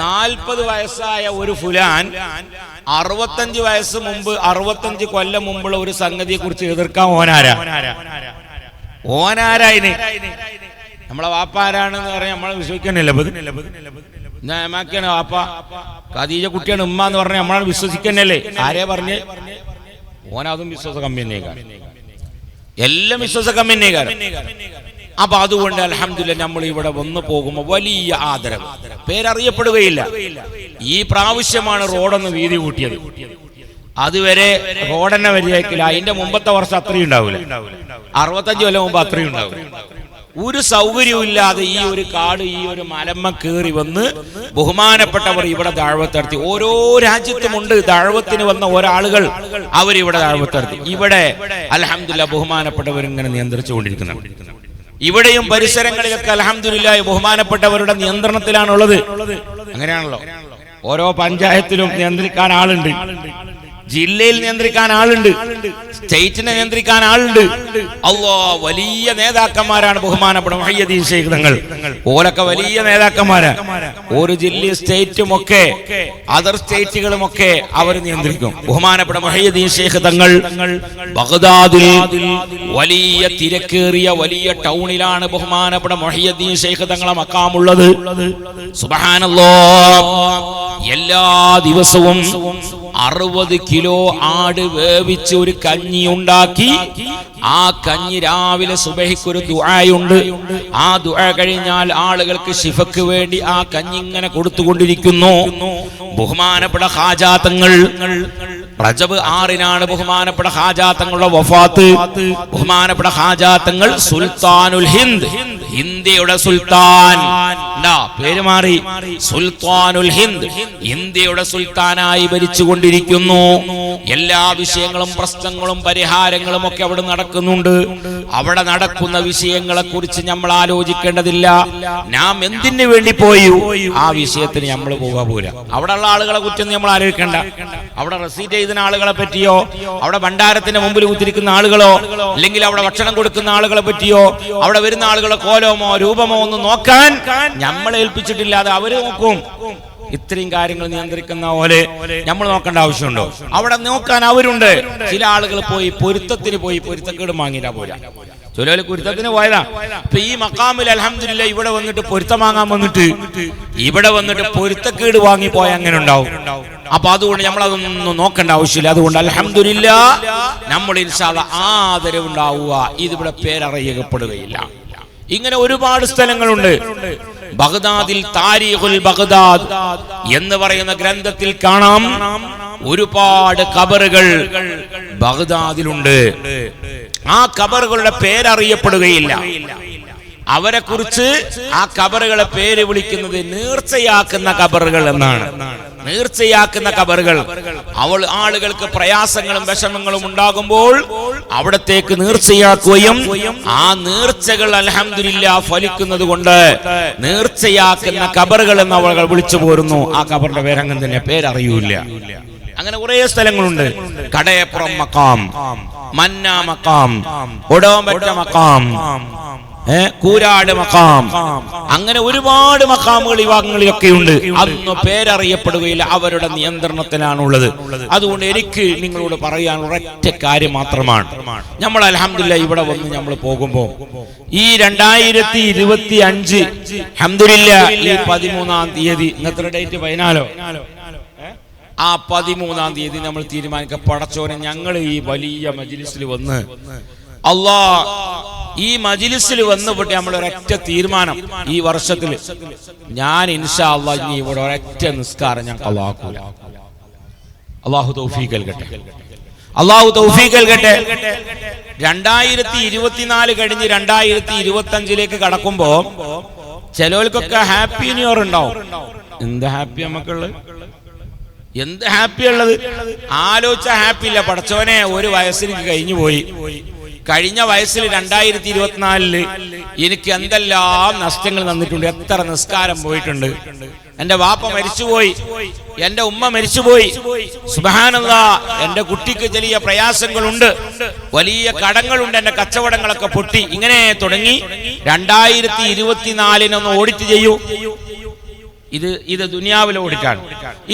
S1: 40 വയസ്സായ ഒരു ഫുലാൻ 65 വയസ്സ് മുമ്പ് 65 കൊല്ലം മുമ്പുള്ള ഒരു സംഗതിയെ കുറിച്ച് എതിർക്കാൻ ഓനാരായിന്? നമ്മളെ വാപ്പ ആരാണെന്ന് പറഞ്ഞാൽ നമ്മളെ വിശ്വസിക്കണില്ല. വാപ്പ ഖദീജ കുട്ടിയാണ് ഉമ്മ എന്ന് പറഞ്ഞാൽ നമ്മളെ വിശ്വസിക്കണല്ലേ? ആരെ പറഞ്ഞ്? ഓനതും വിശ്വാസ കമ്മിന്നേക്കാണ്. എല്ലാം വിശ്വാസ കമ്മിന്നേക്കാണ്. അപ്പൊ അതുകൊണ്ട് അൽഹംദുലില്ലാഹ് നമ്മൾ ഇവിടെ വന്നു പോകുമ്പോൾ വലിയ ആദരവ്, പേരറിയപ്പെടുകയില്ല. ഈ പ്രാവശ്യമാണ് റോഡൊന്ന് വീതി കൂട്ടിയത്. അതുവരെ റോഡെന്നെ വരികയില്ല. അതിന്റെ മുമ്പത്തെ വർഷം അത്രയും ഉണ്ടാവില്ല. 65 കൊല്ലം മുമ്പ് അത്രയും ഉണ്ടാവില്ല. ഒരു സൗകര്യവും ഇല്ലാതെ ഈ ഒരു കാട്, ഈ ഒരു മലമ്മ കയറി വന്ന് ബഹുമാനപ്പെട്ടവർ ഇവിടെ ദഅവത്ത് നടത്തി. ഓരോ രാജ്യത്തുമുണ്ട് ദഅവത്തിന് വന്ന ഒരാളുകൾ, അവരിവിടെ ദഅവത്ത് നടത്തി. ഇവിടെ അൽഹംദുലില്ലാഹ് ബഹുമാനപ്പെട്ടവർ ഇങ്ങനെ നിയന്ത്രിച്ചുകൊണ്ടിരിക്കുന്നുണ്ട്. ഇവിടെയും പരിസരങ്ങളിലൊക്കെ അൽഹംദുലില്ലാഹ് ബഹുമാനപ്പെട്ടവരുടെ നിയന്ത്രണത്തിലാണുള്ളത്. അങ്ങനെയാണല്ലോ. ഓരോ പഞ്ചായത്തിലും നിയന്ത്രിക്കാൻ ആളുണ്ട്, ജില്ലയിൽ നിയന്ത്രിക്കാൻ ആളുണ്ട്, സ്റ്റേറ്റിനെ നിയന്ത്രിക്കാൻ ആളുണ്ട്. അല്ലാഹ് വലിയ നേതാക്കന്മാരാണ് ബഹുമാനപ്പെട്ട മുഹയ്യിദ്ദീൻ ശൈഖ് തങ്ങൾ. ഓലൊക്കെ വലിയ നേതാക്കന്മാരാണ്. ഒരു ജില്ലയും സ്റ്റേറ്റും ഒക്കെ അതർ സ്റ്റേറ്റുകളുമൊക്കെ അവർ നിയന്ത്രിക്കും. ബഹുമാനപ്പെട്ട മുഹയ്യിദ്ദീൻ ശൈഖ് തങ്ങൾ ബഗ്ദാദിൽ വലിയ തിരക്കേറിയ വലിയ ടൗണിലാണ് ബഹുമാനപ്പെട്ട മുഹയ്യിദ്ദീൻ ശൈഖ് തങ്ങളെ മഖാമുള്ളത്. സുബ്ഹാനല്ലാഹ്. എല്ലാ ദിവസവും 60 കിലോ ആട് വേവിച്ച് ഒരു കഞ്ഞി ഉണ്ടാക്കി, ആ കഞ്ഞി രാവിലെ സുബഹിക്കൊരു ദുആയുണ്ട്. ആ ദുആ കഴിഞ്ഞാൽ ആളുകൾക്ക് ശിഫക്ക് വേണ്ടി ആ കഞ്ഞി ഇങ്ങനെ കൊടുത്തുകൊണ്ടിരിക്കുന്നു. ബഹുമാനപ്പെട്ട ഖാജാ തങ്ങൾ റജബ് 6 ബഹുമാനപ്പെട്ട ഖാജാ തങ്ങളുടെ വഫാത്ത്. ബഹുമാനപ്പെട്ട ഖാജാ തങ്ങൾ സുൽത്താനുൽ ഹിന്ദ്, ഇന്ത്യയുടെ സുൽത്താൻ, പേര് മാറി, സുൽത്താനുൽ ഹിന്ദ്, ഇന്ത്യയുടെ സുൽത്താനായി ഭരിച്ചുകൊണ്ടിരിക്കുന്നു. എല്ലാ വിഷയങ്ങളും പ്രശ്നങ്ങളും പരിഹാരങ്ങളും ഒക്കെ അവിടെ നടക്കുന്നുണ്ട്. അവിടെ നടക്കുന്ന വിഷയങ്ങളെ കുറിച്ച് നമ്മൾ ആലോചിക്കേണ്ടതില്ല. നാം എന്തിനു വേണ്ടി പോയി ആ വിഷയത്തിന് നമ്മൾ പോകാൻ. അവിടെ ഉള്ള ആളുകളെ കുറിച്ച് നമ്മൾ ആലോചിക്കേണ്ട. അവിടെ റെസീറ്റ് എഴുതുന്ന ആളുകളെ പറ്റിയോ, അവിടെ ഭണ്ഡാരത്തിന്റെ മുമ്പിൽ കുത്തിരിക്കുന്ന ആളുകളോ, അല്ലെങ്കിൽ അവിടെ ഭക്ഷണം കൊടുക്കുന്ന ആളുകളെ പറ്റിയോ, അവിടെ വരുന്ന ആളുകളെ കോലമോ രൂപമോ ഒന്നും നോക്കാൻ നമ്മളെ ഏൽപ്പിച്ചിട്ടില്ലാതെ അവര് നോക്കും. ഇത്രയും കാര്യങ്ങൾ നിയന്ത്രിക്കുന്ന പോലെ നമ്മൾ നോക്കേണ്ട ആവശ്യമുണ്ടോ? അവിടെ നോക്കാൻ അവരുണ്ട്. ചില ആളുകൾ പോയി പൊരുത്തക്കേട് വാങ്ങിയിട്ടാ പോരാ. ചില പൊരുത്തത്തിന് പോയതാ. ഇപ്പൊ ഈ മഖാമിൽ അൽഹംദുലില്ലാഹ് ഇവിടെ വന്നിട്ട് പൊരുത്തം വാങ്ങാൻ വന്നിട്ട് ഇവിടെ വന്നിട്ട് പൊരുത്തക്കേട് വാങ്ങി പോയ അങ്ങനെ ഉണ്ടാവും. അപ്പൊ അതുകൊണ്ട് നമ്മൾ അതൊന്നും നോക്കേണ്ട ആവശ്യമില്ല. അതുകൊണ്ട് അൽഹംദുലില്ലാഹ് നമ്മൾ ഇൻഷാ അല്ലാഹ് ആദരവുണ്ടാവുക. ഇതിവിടെ പേരറിയപ്പെടുകയില്ല. ഇങ്ങനെ ഒരുപാട് സ്ഥലങ്ങളുണ്ട്. ബഗ്ദാദിൽ താരീഖുൽ ബഗ്ദാദ് എന്ന് പറയുന്ന ഗ്രന്ഥത്തിൽ കാണാം ഒരുപാട് ഖബറുകൾ ബഗ്ദാദിലുണ്ട്. ആ ഖബറുകളുടെ പേരറിയപ്പെടുകയില്ല. അവരെ കുറിച്ച് ആ ഖബറുകളെ പേര് വിളിക്കുന്നത് നേർച്ചയാക്കുന്ന ഖബറുകൾ എന്നാണ്. നേർച്ചയാക്കുന്ന ഖബറുകൾ. ആളുകൾക്ക് പ്രയാസങ്ങളും വിഷമങ്ങളും ഉണ്ടാകുമ്പോൾ അവിടത്തേക്ക് നേർച്ചയാക്കുകയും ആ നേർച്ചകൾ അൽഹംദുലില്ലാഹ് ഫലിക്കുന്നത് കൊണ്ട് നേർച്ചയാക്കുന്ന ഖബറുകൾ എന്ന് അവൾ വിളിച്ചു പോരുന്നു. ആ ഖബറിന്റെ പേരങ്ങനെ തന്നെ, പേരറിയൂല. അങ്ങനെ കുറെ സ്ഥലങ്ങളുണ്ട്. കടയപ്പുറം മക്കാം, മന്ന മക്കാം, ഒടോമ്പറ്റ മക്കാം, കൂരാട് മക്കാം, അങ്ങനെ ഒരുപാട് മക്കാമുകൾ ഈ ഭാഗങ്ങളിലൊക്കെ ഉണ്ട്. അന്ന് പേരറിയപ്പെടുകയില്ല, അവരുടെ നിയന്ത്രണത്തിലാണുള്ളത്. അതുകൊണ്ട് എനിക്ക് നിങ്ങളോട് പറയാൻ ഒരൊറ്റ കാര്യം മാത്രമാണ്. നമ്മൾ അൽഹംദുലില്ലാഹ് ഇവിടെ വന്ന് നമ്മൾ പോകുമ്പോൾ ഈ 2025 അൽഹംദുലില്ലാഹ് ഈ 13-ാം തീയതി, ഇന്നത്തെ ഡേറ്റ് 14, ആ 13-ാം തീയതി നമ്മൾ തീരുമാനിക്കുക, പടച്ചോനെ ഞങ്ങൾ ഈ വലിയ മജ്ലിസിൽ വന്ന് ഈ മജ്ലിസിൽ വന്നുപോട്ടെ നമ്മൾ ഒരൊറ്റ തീരുമാനം, ഈ വർഷത്തിൽ ഞാൻ ഇൻഷാ അല്ലാഹ് ഇനി ഇവിടെ ഒരൊറ്റ നിസ്കാരം ഞാൻ കളാക്കൂല. അല്ലാഹു തൗഫീഖ് നൽകട്ടെ, അല്ലാഹു തൗഫീഖ് നൽകട്ടെ. 2024 കഴിഞ്ഞ് 2025 കടക്കുമ്പോ ചിലവർക്കൊക്കെ ഹാപ്പി ന്യൂ ഇയർ ഉണ്ടാവും. എന്ത് ഹാപ്പി നമുക്കുള്ളത്, എന്ത് ഹാപ്പി ഉള്ളത്? ആലോചിച്ച ഹാപ്പി ഇല്ല. പടച്ചോനെ, ഒരു വയസ്സിലേക്ക് കഴിഞ്ഞു പോയി. കഴിഞ്ഞ വയസ്സിൽ 2024 എനിക്ക് എന്തെല്ലാം നഷ്ടങ്ങൾ വന്നിട്ടുണ്ട്, എത്ര നിസ്കാരം പോയിട്ടുണ്ട്. എന്റെ വാപ്പ മരിച്ചുപോയി, എന്റെ ഉമ്മ മരിച്ചുപോയി, സുബ്ഹാനല്ലാഹ്, എന്റെ കുട്ടിക്ക് ചെറിയ പ്രയാസങ്ങളുണ്ട്, വലിയ കടങ്ങളുണ്ട്, എന്റെ കച്ചവടങ്ങളൊക്കെ പൊട്ടി. ഇങ്ങനെ തുടങ്ങി 2024 ഓഡിറ്റ് ചെയ്യൂ. ഇത് ദുനിയാവിലെ ഓടിക്കാണ്.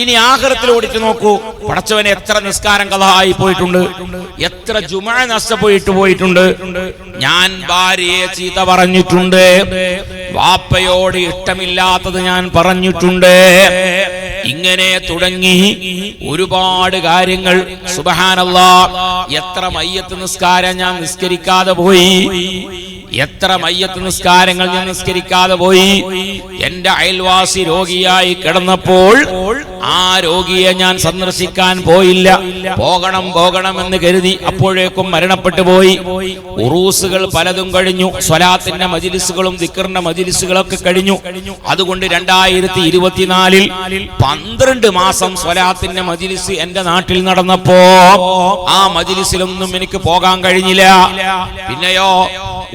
S1: ഇനി ആഖിറത്തിൽ ഓടിച്ചു നോക്കൂ. പടച്ചവനെ, എത്ര നിസ്കാരം കളായി പോയിട്ടുണ്ട്, എത്ര ജുമുഅ നഷ്ടപ്പെട്ട്. ഞാൻ ഭാര്യയെ ചീത്ത പറഞ്ഞിട്ടുണ്ട്, വാപ്പയോട് ഇഷ്ടമില്ലാത്തത് ഞാൻ പറഞ്ഞിട്ടുണ്ട്. ഇങ്ങനെ തുടങ്ങി ഒരുപാട് കാര്യങ്ങൾ. സുബ്ഹാനല്ലാഹ്, എത്ര മയ്യത്ത് നിസ്കാരം ഞാൻ നിസ്കരിക്കാതെ പോയി, എത്ര മയ്യത്ത് നിസ്കാരങ്ങൾ ഞാൻ നിസ്കരിക്കാതെ പോയി. എന്റെ അയൽവാസി രോഗിയായി കിടന്നപ്പോൾ ആ രോഗിയെ ഞാൻ സന്ദർശിക്കാൻ പോയില്ല. പോകണമെന്ന് കരുതി, അപ്പോഴേക്കും മരണപ്പെട്ടു പോയി. ഉറൂസുകൾ പലതും കഴിഞ്ഞു, സ്വലാത്തിന്റെ മജ്ലിസുകളും ദിക്റിന്റെ മജ്ലിസുകളൊക്കെ കഴിഞ്ഞു. അതുകൊണ്ട് 2024 12 മാസം സ്വലാത്തിന്റെ മജ്ലിസ് എന്റെ നാട്ടിൽ നടന്നപ്പോ ആ മജ്ലിസിലൊന്നും എനിക്ക് പോകാൻ കഴിഞ്ഞില്ല. പിന്നെയോ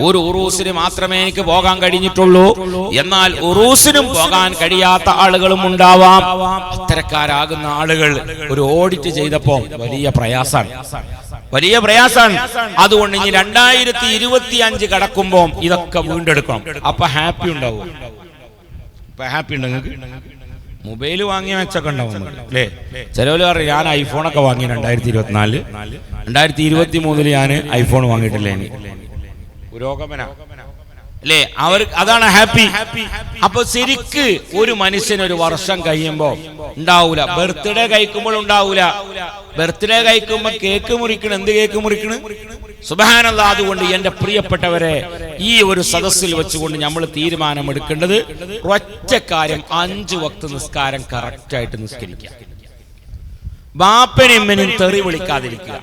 S1: ഒരു ഉറൂസിന് മാത്രമേ എനിക്ക് പോകാൻ കഴിഞ്ഞിട്ടുള്ളൂ. എന്നാൽ ഉറൂസിനും പോകാൻ കഴിയാത്ത ആളുകളും ഉണ്ടാവാം. അത്തരക്കാരാകുന്ന ആളുകൾ ഒരു ഓഡിറ്റ് ചെയ്തപ്പോ വലിയ പ്രയാസാണ്. അതുകൊണ്ട് ഇനി 2025 കടക്കുമ്പോ ഇതൊക്കെ വീണ്ടെടുക്കണം. അപ്പൊ ഹാപ്പി ഉണ്ടാവും. ഇപ്പൊ ഹാപ്പി ഉണ്ടോ നിങ്ങൾക്ക്? മൊബൈൽ വാങ്ങിയ മെച്ചൊക്കെ ഉണ്ടാവും അല്ലേ? ചിലവര് പറയും ഞാൻ ഐഫോണൊക്കെ വാങ്ങി 2024, 2023 ഞാൻ ഐഫോൺ വാങ്ങിയിട്ടില്ല. പുരോഗമന അല്ലേ? അതാണ് ഹാപ്പി. അപ്പൊ ശരിക്ക് ഒരു മനുഷ്യന് ഒരു വർഷം കഴിയുമ്പോ ഉണ്ടാവൂല. ബർത്ത്ഡേ കഴിക്കുമ്പോൾ ഉണ്ടാവൂല. ബർത്ത്ഡേ കഴിക്കുമ്പോ കേക്ക് മുറിക്കണം. എന്ത് കേക്ക് മുറിക്കണം? സുബ്ഹാനല്ലാഹ്. അതുകൊണ്ട് എന്റെ പ്രിയപ്പെട്ടവരെ, ഈ ഒരു സദസ്സിൽ വെച്ചുകൊണ്ട് നമ്മൾ തീരുമാനമെടുക്കേണ്ടത് ഒറ്റ കാര്യം, 5 വക്ത് നിസ്കാരം കറക്റ്റായിട്ട് നിസ്കരിക്കുക. ബാപ്പനും ഉമ്മനും തെറി വിളിക്കാതിരിക്കുക,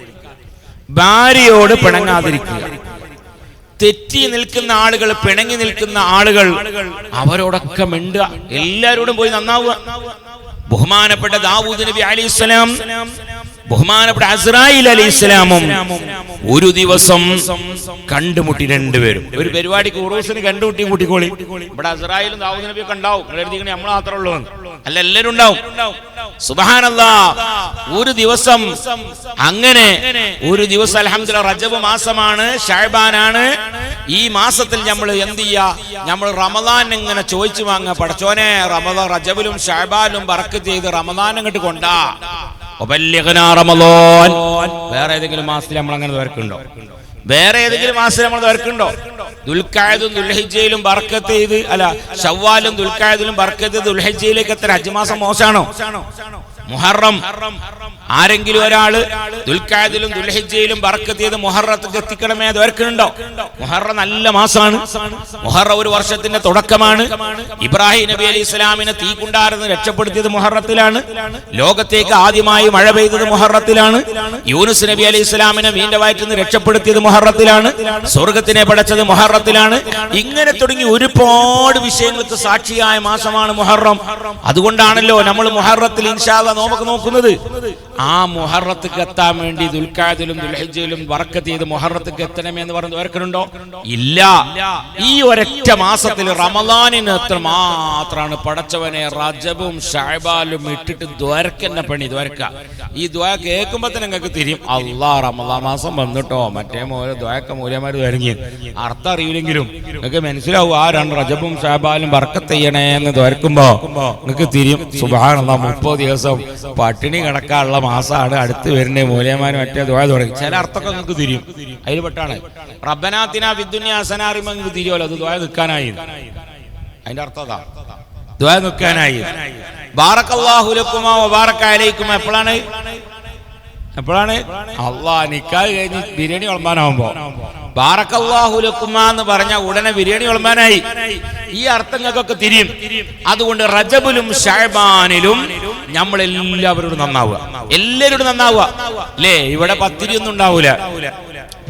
S1: ഭാര്യയോട് പിണങ്ങാതിരിക്കുക. തെറ്റി നിൽക്കുന്ന ആളുകൾ, പിണങ്ങി നിൽക്കുന്ന ആളുകൾ, അവരോടൊക്കെ മിണ്ടുക, എല്ലാരോടും പോയി നന്നാവുക. ബഹുമാനപ്പെട്ട ദാവൂദ് നബി അലൈഹിസ്സലാം, ബഹുമാനപ്പെട്ട അസ്രായീൽ അലൈഹിസ്സലാമും ഒരു ദിവസം കണ്ടുമുട്ടി. രണ്ടുപേരും ഒരു പരിപാടിക്ക് ഉറൂസിന് കണ്ടുമുട്ടി. കൂട്ടിക്കോളി. ഇവിടെ അസ്രായീലും ദാവൂദ് നബിയൊക്കെ ഉണ്ടാവും. നമ്മൾ മാത്രമേ ഉള്ളൂ അല്ല, എല്ലാവരും ഉണ്ടാവും. സുബ്ഹാനല്ലാഹ്. ഒരു ദിവസം അങ്ങനെ ഒരു ദിവസം അൽഹംദുലില്ലാഹ് റജബ് മാസമാണ്, ശഅബാനാണ്. ഈ മാസത്തിൽ നമ്മൾ എന്ത് ചെയ്യാ? നമ്മൾ റമദാൻ ഇങ്ങനെ ചോദിച്ചു വാങ്ങുക. പടച്ചോനെ, റമദാൻ റജബിലും ശഅബാനിലും ബറക്കത്ത് ചെയ്ത് റമദാൻ അങ്ങോട്ട് കൊണ്ടാ. റമദാൻ വേറെ ഏതെങ്കിലും മാസത്തിൽ നമ്മൾ അങ്ങനെ വർക്കുണ്ടോ? വേറെ ഏതെങ്കിലും മാസത്തിൽ നമ്മൾ വർക്കുണ്ടോ? ദുൽഖഅദും ദുൽഹിജ്ജയിലും ബർക്കത്ത് ചെയ്ത്, അല്ല ശവ്വാലും ദുൽഖഅദിലും ബർക്കത്ത് ചെയ്ത് ദുൽഹിജ്ജയിലേക്ക് എത്ര ഹജ്ജ് മാസം മോശമാണോ? മുഹറം, ആരെങ്കിലും ഒരാള് ദുൽഖഅദിലും ദുൽഹിജ്ജയിലും ബർക്കത്ത് ചെയ്ത് മുഹറത്തേക്ക് എത്തിക്കണമേ, അത് വർക്കുന്നുണ്ടോ? മുഹറം നല്ല മാസമാണ്. മുഹറം ഒരു വർഷത്തിന്റെ തുടക്കമാണ്. ഇബ്രാഹിം നബി അലൈഹി ഇസ്ലാമിനെ തീക്കുണ്ടാരെന്ന് രക്ഷപ്പെടുത്തിയത് മുഹറത്തിലാണ്. ലോകത്തേക്ക് ആദ്യമായി മഴ പെയ്തത് മുഹറത്തിലാണ്. യൂനുസ് നബി അലൈഹി ഇസ്ലാമിനെ മീന്റെ വയറ്റിൽ നിന്ന് രക്ഷപ്പെടുത്തിയത് മുഹറത്തിലാണ്. സ്വർഗത്തിനെ പടച്ചത് മുഹറത്തിലാണ്. ഇങ്ങനെ തുടങ്ങി ഒരുപാട് വിഷയങ്ങൾക്ക് സാക്ഷിയായ മാസമാണ് മുഹറം. അതുകൊണ്ടാണല്ലോ നമ്മൾ മുഹറത്തിൽ ഇൻഷാ അല്ലാഹ് നോക്കുന്നത്. ആ മുഹറത്തേക്ക് എത്താൻ വേണ്ടി ദുൽഖഅദിലും ദുൽഹിജ്ജയിലും ബറക്കത്ത് ചെയ്ത് മുഹറത്തേക്ക് എത്തണമെന്ന് പറഞ്ഞു ദ്വാരക്കലുണ്ടോ? ഇല്ല. ഈ ഒരൊറ്റ മാസത്തിൽ റമളാനിന് എത്ര മാത്രമാണ് പടച്ചവനെ റജബും ശഅബാനും ഇട്ടിട്ട് ദ്വാരക്കന്നെ പണി ദ്വാരക്ക. ഈ ദ്വാ കേൾക്കുമ്പോ തന്നെ നിങ്ങൾക്ക് തിരിയും, അല്ലാ റമളാൻ മാസം വന്നിട്ടോ മറ്റേ ദ്വാരക്ക മൂല്യമാര് വരങ്ങി അർത്ഥം അറിയില്ലെങ്കിലും നിങ്ങൾക്ക് മനസ്സിലാവും ആ രണ്ട് റജബും ശഅബാനും ബറക്കത്ത് ചെയ്യണേ എന്ന് ദ്വാരക്കുമ്പോ നിങ്ങൾക്ക് തിരിയും സുബ്ഹാനല്ലാഹ് 30 ദിവസം പട്ടിണി കിടക്കാനുള്ള മാസമാണ് അടുത്ത് വരുന്നത് മൂല്യമാര് മറ്റേ ദ്വാ തുടങ്ങി. ചില അർത്ഥമൊക്കെ നിങ്ങൾക്ക് തിരിയും. അതിൽ പെട്ടാണ് റബ്ബനാ അതിനാ ഫിദ്ദുനിയാ ഹസന അറിയുമ്പോൾ നിങ്ങൾക്ക് തിരിയുമല്ലോ, അത് ദ്വാ നിൽക്കാനായി. അതിന്റെ അർത്ഥം അതാ, ദ്വാ നിൽക്കാനായി. ബാറക്കല്ലാഹു ലക്കുമാ വബാറക അലൈക്കുമാ എപ്പോഴാണ് അല്ലാഹ് നിക്കാഹ് കഴിഞ്ഞ് ബിരിയാണി വിളമ്പാനാവുമ്പോ ബാറക്കല്ലാഹു ലക്കുമാ എന്ന് പറഞ്ഞ ഉടനെ ബിരിയാണി വിളമ്പാനായി. ഈ അർത്ഥങ്ങൾക്കൊക്കെ തിരിയും. അതുകൊണ്ട് റജബിലും ശഅബാനിലും നമ്മളെല്ലാവരോടും നന്നാവുക, എല്ലാവരോടും നന്നാവുക അല്ലേ. ഇവിടെ പത്തിരി ഒന്നും ഉണ്ടാവൂല.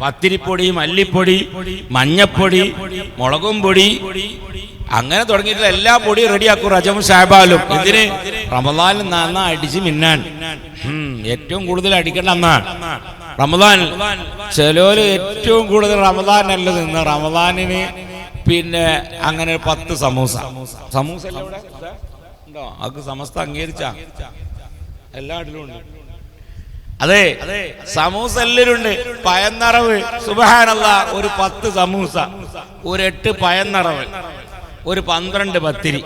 S1: പത്തിരിപ്പൊടി, മല്ലിപ്പൊടി, മഞ്ഞപ്പൊടി, മുളകും പൊടി, അങ്ങനെ തുടങ്ങിയിട്ടുള്ള എല്ലാ പൊടിയും റെഡിയാക്കും റജബും ശഅബാനും. ഇതിന് റമളാനിൽ നന്നാ അടിച്ച് മിന്നാൻ. ഏറ്റവും കൂടുതൽ അടിക്കേണ്ട അന്നാണ് റമളാൻ. ചിലര് ഏറ്റവും കൂടുതൽ റമളാനല്ല നിന്ന് റമളാനിന് പിന്നെ അങ്ങനെ 10 സമൂസ ഉണ്ടോ? അത് സമസ്ത അംഗീകരിച്ച എല്ലായിടത്തിലും ഉണ്ട്. അതെ, സമൂസ എല്ലാവരും ഉണ്ട്. പയന്നറവ് സുബ്ഹാനല്ലാഹ്, ഒരു 10 സമൂസ, ഒരു 8 പയന്നറവ്, ഒരു 12 പത്തിരി.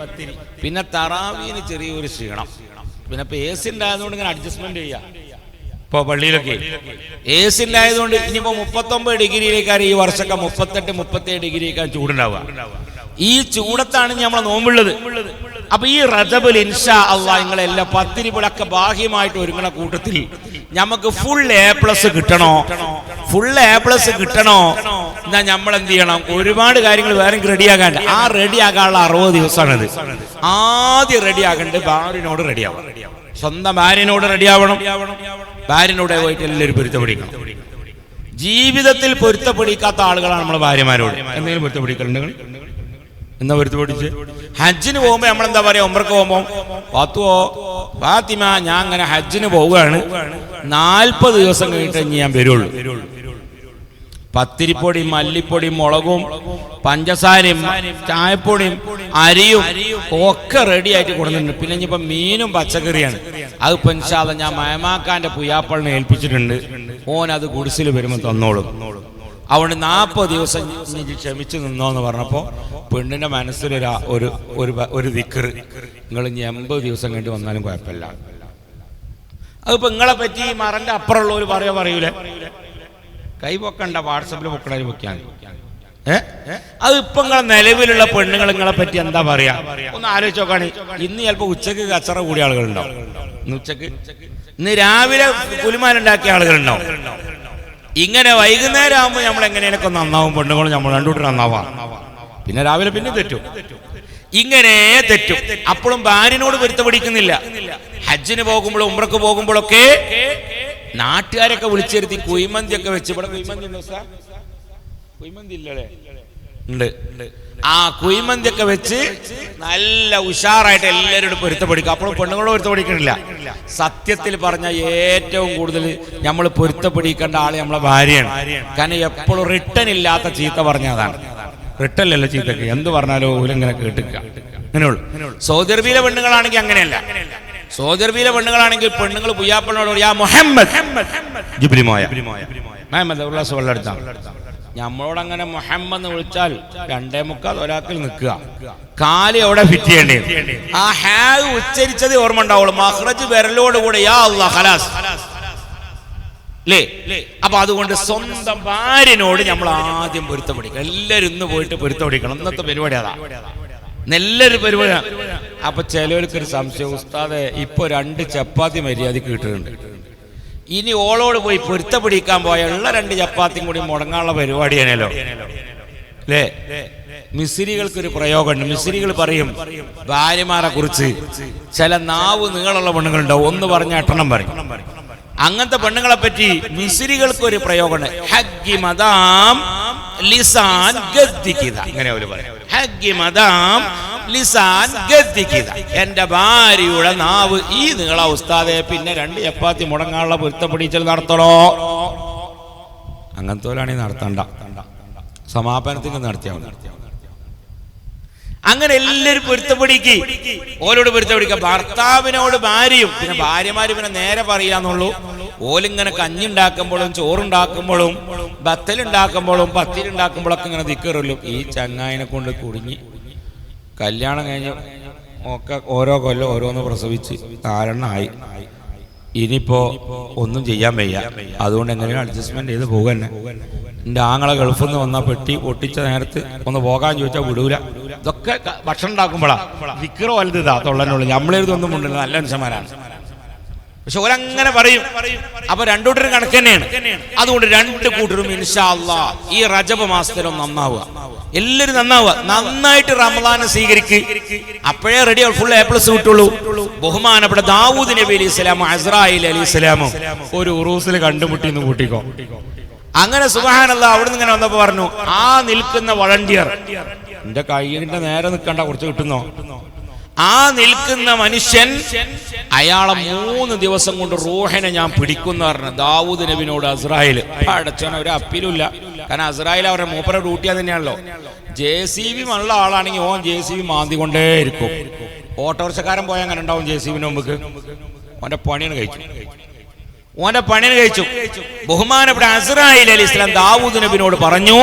S1: പിന്നെ തറാവീന് ചെറിയൊരു ക്ഷീണം. പിന്നെ ഇപ്പൊ AC ഉണ്ടായതുകൊണ്ട് ഇങ്ങനെ അഡ്ജസ്റ്റ്മെന്റ് ചെയ്യാം. ഇപ്പൊ പള്ളിയിലൊക്കെ AC ഉണ്ടായതുകൊണ്ട് ഇനിയിപ്പോ 39 ഡിഗ്രിയിലേക്കാണ് ഈ വർഷമൊക്കെ 38-37 ഡിഗ്രിയേക്കാൾ ചൂടുണ്ടാവുക. ഈ ചൂടത്താണ് നമ്മൾ നോമ്പുള്ളത്. അപ്പൊ ഈ റജബിൽ ഇൻഷാ അല്ലാഹ് നിങ്ങളെല്ലാ പത്തിരിപ്പൊടൊക്കെ ബാഹ്യമായിട്ട് ഒരുങ്ങണ കൂട്ടത്തിൽ നമുക്ക് ഫുൾ A+ കിട്ടണോ? ഫുൾ A+ കിട്ടണോ? എന്നാ നമ്മൾ എന്ത് ചെയ്യണം? ഒരുപാട് കാര്യങ്ങൾ വേറെ റെഡിയാകാൻ. ആ റെഡിയാകാനുള്ള 60 ദിവസമാണിത്. ആദ്യം റെഡിയാകേണ്ടത് ഭാര്യനോട് റെഡിയാവണം. സ്വന്തം ഭാര്യനോട് റെഡിയാവണം. ഭാര്യനോട് പോയിട്ട് എല്ലാവരും പൊരുത്തപ്പെടിക്കണം. ജീവിതത്തിൽ പൊരുത്തപ്പെടിക്കാത്ത ആളുകളാണ് നമ്മളെ ഭാര്യമാരോട്. എന്തെങ്കിലും പൊരുത്തപ്പെടിക്കലുണ്ട്? എന്നാ പൊരുത്തപ്പെടിച്ച് ഹജ്ജിന് പോകുമ്പോ നമ്മളെന്താ പറയാ? ഉംറക്ക് പോകുമ്പോ ഫാത്തിമ ഞാൻ അങ്ങനെ ഹജ്ജിന് പോവുകയാണ്, 40 ദിവസം കഴിഞ്ഞിട്ട് ഞാൻ വരുള്ളൂ. പത്തിരിപ്പൊടിയും മല്ലിപ്പൊടിയും മുളകും പഞ്ചസാരയും ചായപ്പൊടിയും അരിയും ഒക്കെ റെഡി ആയിട്ട് കൊടുത്തിട്ടുണ്ട്. പിന്നെ ഇനിയിപ്പോ മീനും പച്ചക്കറിയാണ്. അത് ഇപ്പൊ ഇൻഷാ അല്ലാഹ് ഞാൻ മയമാക്കാന്റെ പുയ്യാപ്പളിനെ ഏൽപ്പിച്ചിട്ടുണ്ട്. ഓൻ അത് ഗുഡിസിൽ വരുമ്പോൾ തന്നോളും. അതുകൊണ്ട് 40 ദിവസം ക്ഷമിച്ചു നിന്നോന്ന് പറഞ്ഞപ്പോ പെണ്ണിന്റെ മനസ്സിലൊരു ദിക്റ്, നിങ്ങൾ ഇനി 80 ദിവസം കഴിഞ്ഞ് വന്നാലും കുഴപ്പമില്ല. അതിപ്പോ നിങ്ങളെ പറ്റി മറന്റെ അപ്പുറമുള്ളവർ പറയൂലേ? കൈ പൊക്കണ്ട, വാട്സപ്പിൽ പൊക്കണ പൊക്കാൻ. അത് ഇപ്പൊ നിങ്ങളെ നിലവിലുള്ള പെണ്ണുങ്ങൾ നിങ്ങളെ പറ്റി എന്താ പറയാ? ഒന്ന് ആലോചിച്ച് നോക്കാണ്. ഇന്ന് ചിലപ്പോ ഉച്ചക്ക് കച്ചറ കൂടിയ ആളുകളുണ്ടാവും. ഇന്ന് രാവിലെ കുലുമാലുണ്ടാക്കിയ ആളുകളുണ്ടാവും. ഇങ്ങനെ വൈകുന്നേരം ആകുമ്പോൾ നമ്മൾ എങ്ങനെയൊക്കെ നന്നാവും. പെണ്ണുങ്ങളും നമ്മൾ രണ്ടുകൂട്ടർ നന്നാവാം. പിന്നെ രാവിലെ പിന്നെ തെറ്റും. ഇങ്ങനെ തെറ്റും. അപ്പോഴും ഭാര്യനോട് പൊരുത്തപ്പെടിക്കുന്നില്ല. ഹജ്ജിന് പോകുമ്പോഴും ഉംറക്ക് പോകുമ്പോഴൊക്കെ നാട്ടുകാരൊക്കെ വിളിച്ചിരുത്തി കുയ്മന്തിയൊക്കെ വെച്ച്. ഇവിടെ കുയ്മന്തി ഇല്ലല്ലേ? ഉണ്ട്. ആ കുയ്മന്തിയൊക്കെ വെച്ച് നല്ല ഉഷാറായിട്ട് എല്ലാവരോടും പൊരുത്തപ്പെടിക്കും. അപ്പോഴും പെണ്ണുങ്ങളോട് പൊരുത്തപ്പെടിക്കണില്ല. സത്യത്തിൽ പറഞ്ഞ ഏറ്റവും കൂടുതൽ നമ്മൾ പൊരുത്തപ്പെടിക്കേണ്ട ആള് നമ്മളെ ഭാര്യയാണ്. കാരണം എപ്പോഴും റിട്ടേൺ ഇല്ലാത്ത ചീത്ത പറഞ്ഞതാണ്. റിട്ടേണിലല്ല ചീത്തക്ക്, എന്ത് പറഞ്ഞാലോ ഇങ്ങനെ കേട്ടിക്കുക. അങ്ങനെയുള്ളൂ. സൗദി അറേബ്യയിലെ പെണ്ണുങ്ങളാണെങ്കിൽ അങ്ങനെയല്ല. സൗദി അറേബ്യയിലെ പെണ്ണുങ്ങളാണെങ്കിൽ പെണ്ണുങ്ങൾ പുയ്യാപ്പളിനോട് യാ മുഹമ്മദ് ജിബ്രി മോയ മുഹമ്മദ് വെള്ളെടുത്താണ്. നമ്മളോട് അങ്ങനെ മുഹമ്മദ് എന്ന് വിളിച്ചാൽ 2.25 ഒരാക്കിൽ നിൽക്കുക. കാല് എവിടെ ഫിറ്റ് ചെയ്യേണ്ടേ? ആ ഹാഗ് ഉച്ചരിച്ചത് ഓർമ്മ ഉണ്ടാവുള്ളൂ. മഖ്റജ് വിരലോട് കൂടെ യാ അല്ലാഹ് ഖലാസ് അല്ലേ? അപ്പൊ അതുകൊണ്ട് സ്വന്തം ഭാര്യനോട് നമ്മൾ ആദ്യം പൊരുത്തപ്പെടിക്കണം. എല്ലാവരും ഇന്ന് പോയിട്ട് പൊരുത്തപ്പെടിക്കണം. ഇന്നത്തെ പരിപാടി അതാ, നല്ലൊരു പരിപാടിയാണ്. അപ്പൊ ചിലവർക്കൊരു സംശയം, ഉസ്താദെ ഇപ്പൊ 2 ചപ്പാത്തി മര്യാദക്ക് കിട്ടുന്നുണ്ട്, ഇനി ഓളോട് പോയി പൊരുത്തപ്പെടിക്കാൻ പോയ ഉള്ള 2 ചപ്പാത്തിയും കൂടി മുടങ്ങാനുള്ള പരിപാടിയാണല്ലോ അല്ലേ? മിസ്രികൾക്കൊരു പ്രയോഗമുണ്ട്. മിസ്രികൾ പറയും ഭാര്യമാരെ കുറിച്ച്, ചില നാവ് നീളമുള്ള പെണ്ണുങ്ങളുണ്ടാവും, ഒന്ന് പറഞ്ഞ 8 പറയും. അങ്ങനത്തെ പെണ്ണുങ്ങളെ പറ്റി മിസ്രികൾക്കൊരു പ്രയോഗമുണ്ട്. ഹഗ്ഗി മദാം ലിസാൻ ഗദ്ദിക്കിദ. അങ്ങനെ അവർ പറയും. ഹഗ്ഗി മദാം ലിസാൻ ഗദ്ദിക്കിത, എന്റെ ഭാര്യയുടെ നാവ് ഈ നീള ഉസ്താദെ, പിന്നെ 2 ചപ്പാത്തി മുടങ്ങാനുള്ള പൊരുത്തപ്പെടിച്ചൽ നടത്തണോ? അങ്ങനത്തോലാണെങ്കിൽ നടത്തണ്ട, സമാപനത്തിന് നടത്തിയാൽ മതി. അങ്ങനെ എല്ലാവരും പൊരുത്തപ്പെടിക്ക്, ഓലോട് പൊരുത്തപ്പെടിക്കുക. ഭർത്താവിനോട് ഭാര്യയും, പിന്നെ ഭാര്യമാര് പിന്നെ നേരെ പറയാന്നുള്ളൂ. ഓലിങ്ങനെ കഞ്ഞിണ്ടാക്കുമ്പോഴും ചോറുണ്ടാക്കുമ്പോഴും ബത്തലുണ്ടാക്കുമ്പോഴും പത്തിലുണ്ടാക്കുമ്പോഴൊക്കെ ഇങ്ങനെ ദിക്കറുള്ളൂ. ഈ ചങ്ങായിനെ കൊണ്ട് കുടുങ്ങി കല്യാണം കഴിഞ്ഞ് ഒക്കെ ഓരോ കൊല്ലം ഓരോന്ന് പ്രസവിച്ച് 4 ആയി. ഇനിയിപ്പോ ഒന്നും ചെയ്യാൻ വയ്യ. അതുകൊണ്ട് എങ്ങനെയാണ് അഡ്ജസ്റ്റ്മെന്റ് ചെയ്ത് പോകുന്നെ. എൻ്റെ ആങ്ങളെ ഗൾഫിൽ നിന്ന് വന്നാൽ പെട്ടി പൊട്ടിച്ച നേരത്ത് ഒന്ന് പോകാൻ ചോദിച്ചാൽ വിടൂല. ഇതൊക്കെ ഭക്ഷണം ഉണ്ടാക്കുമ്പോഴാ വിക്ര വലുതാ തൊള്ളനുള്ളൂ. നമ്മളെഴുതൊന്നും ഉണ്ടല്ലോ, നല്ല മനുഷ്യന്മാരാണ്. പക്ഷെ ഓരങ്ങനെ പറയും. അപ്പൊ രണ്ടുകൂട്ടരും കണക്ക് തന്നെയാണ്. അതുകൊണ്ട് 2 കൂട്ടരും ഇൻഷാ അല്ലാഹ് ഈ റജബ് മാസത്തിലും നന്നാവുക, എല്ലാവരും നന്നാവുക. നന്നായിട്ട് റമദാനെ സ്വീകരിക്ക്, അപ്പോഴേ റെഡി ഫുൾ A+ കിട്ടുള്ളൂ. ബഹുമാനപ്പെട്ട ദാവൂദ് നബി അലൈഹി സ്വലാമും അസ്രായിൽ അലൈഹി സ്വലാമും ഒരു ഉറൂസിൽ കണ്ടുമുട്ടി എന്ന് കൂട്ടിക്കോ. അങ്ങനെ സുബ്ഹാനല്ലാഹ് അവിടുന്ന് ഇങ്ങനെ വന്നപ്പോ പറഞ്ഞു, ആ നിൽക്കുന്ന വളണ്ടിയർ, എന്റെ കൈയിന്റെ നേരെ നിൽക്കണ്ട, കുറച്ച് കിട്ടുന്നോ, ആ നിൽക്കുന്ന മനുഷ്യൻ അയാളെ 3 ദിവസം കൊണ്ട് റൂഹിനെ ഞാൻ പിടിക്കുന്ന പറഞ്ഞു ദാവൂദ് നബിനോട് അസ്രായേൽ. അടച്ചോന ഒരു അപ്പീലുമില്ല, കാരണം അസ്രായേൽ അവരുടെ മൂപ്പര ഡ്യൂട്ടിയാ തന്നെയാണല്ലോ. JCB ഉള്ള ആളാണെങ്കിൽ ഓൻ JCB മാന്തി കൊണ്ടേ ഇരിക്കും. ഓട്ടോറിക്ഷക്കാരൻ പോയാൽ അങ്ങനെ ഉണ്ടാവും JCBന്റെ മുമ്പ്. ഓന്റെ പണിയാണ് കഴിച്ചു. ബഹുമാനപ്പെട്ട അസ്രായേൽ അലൈഹി സ്വലാം ദാവൂദ് നബിനോട് പറഞ്ഞു,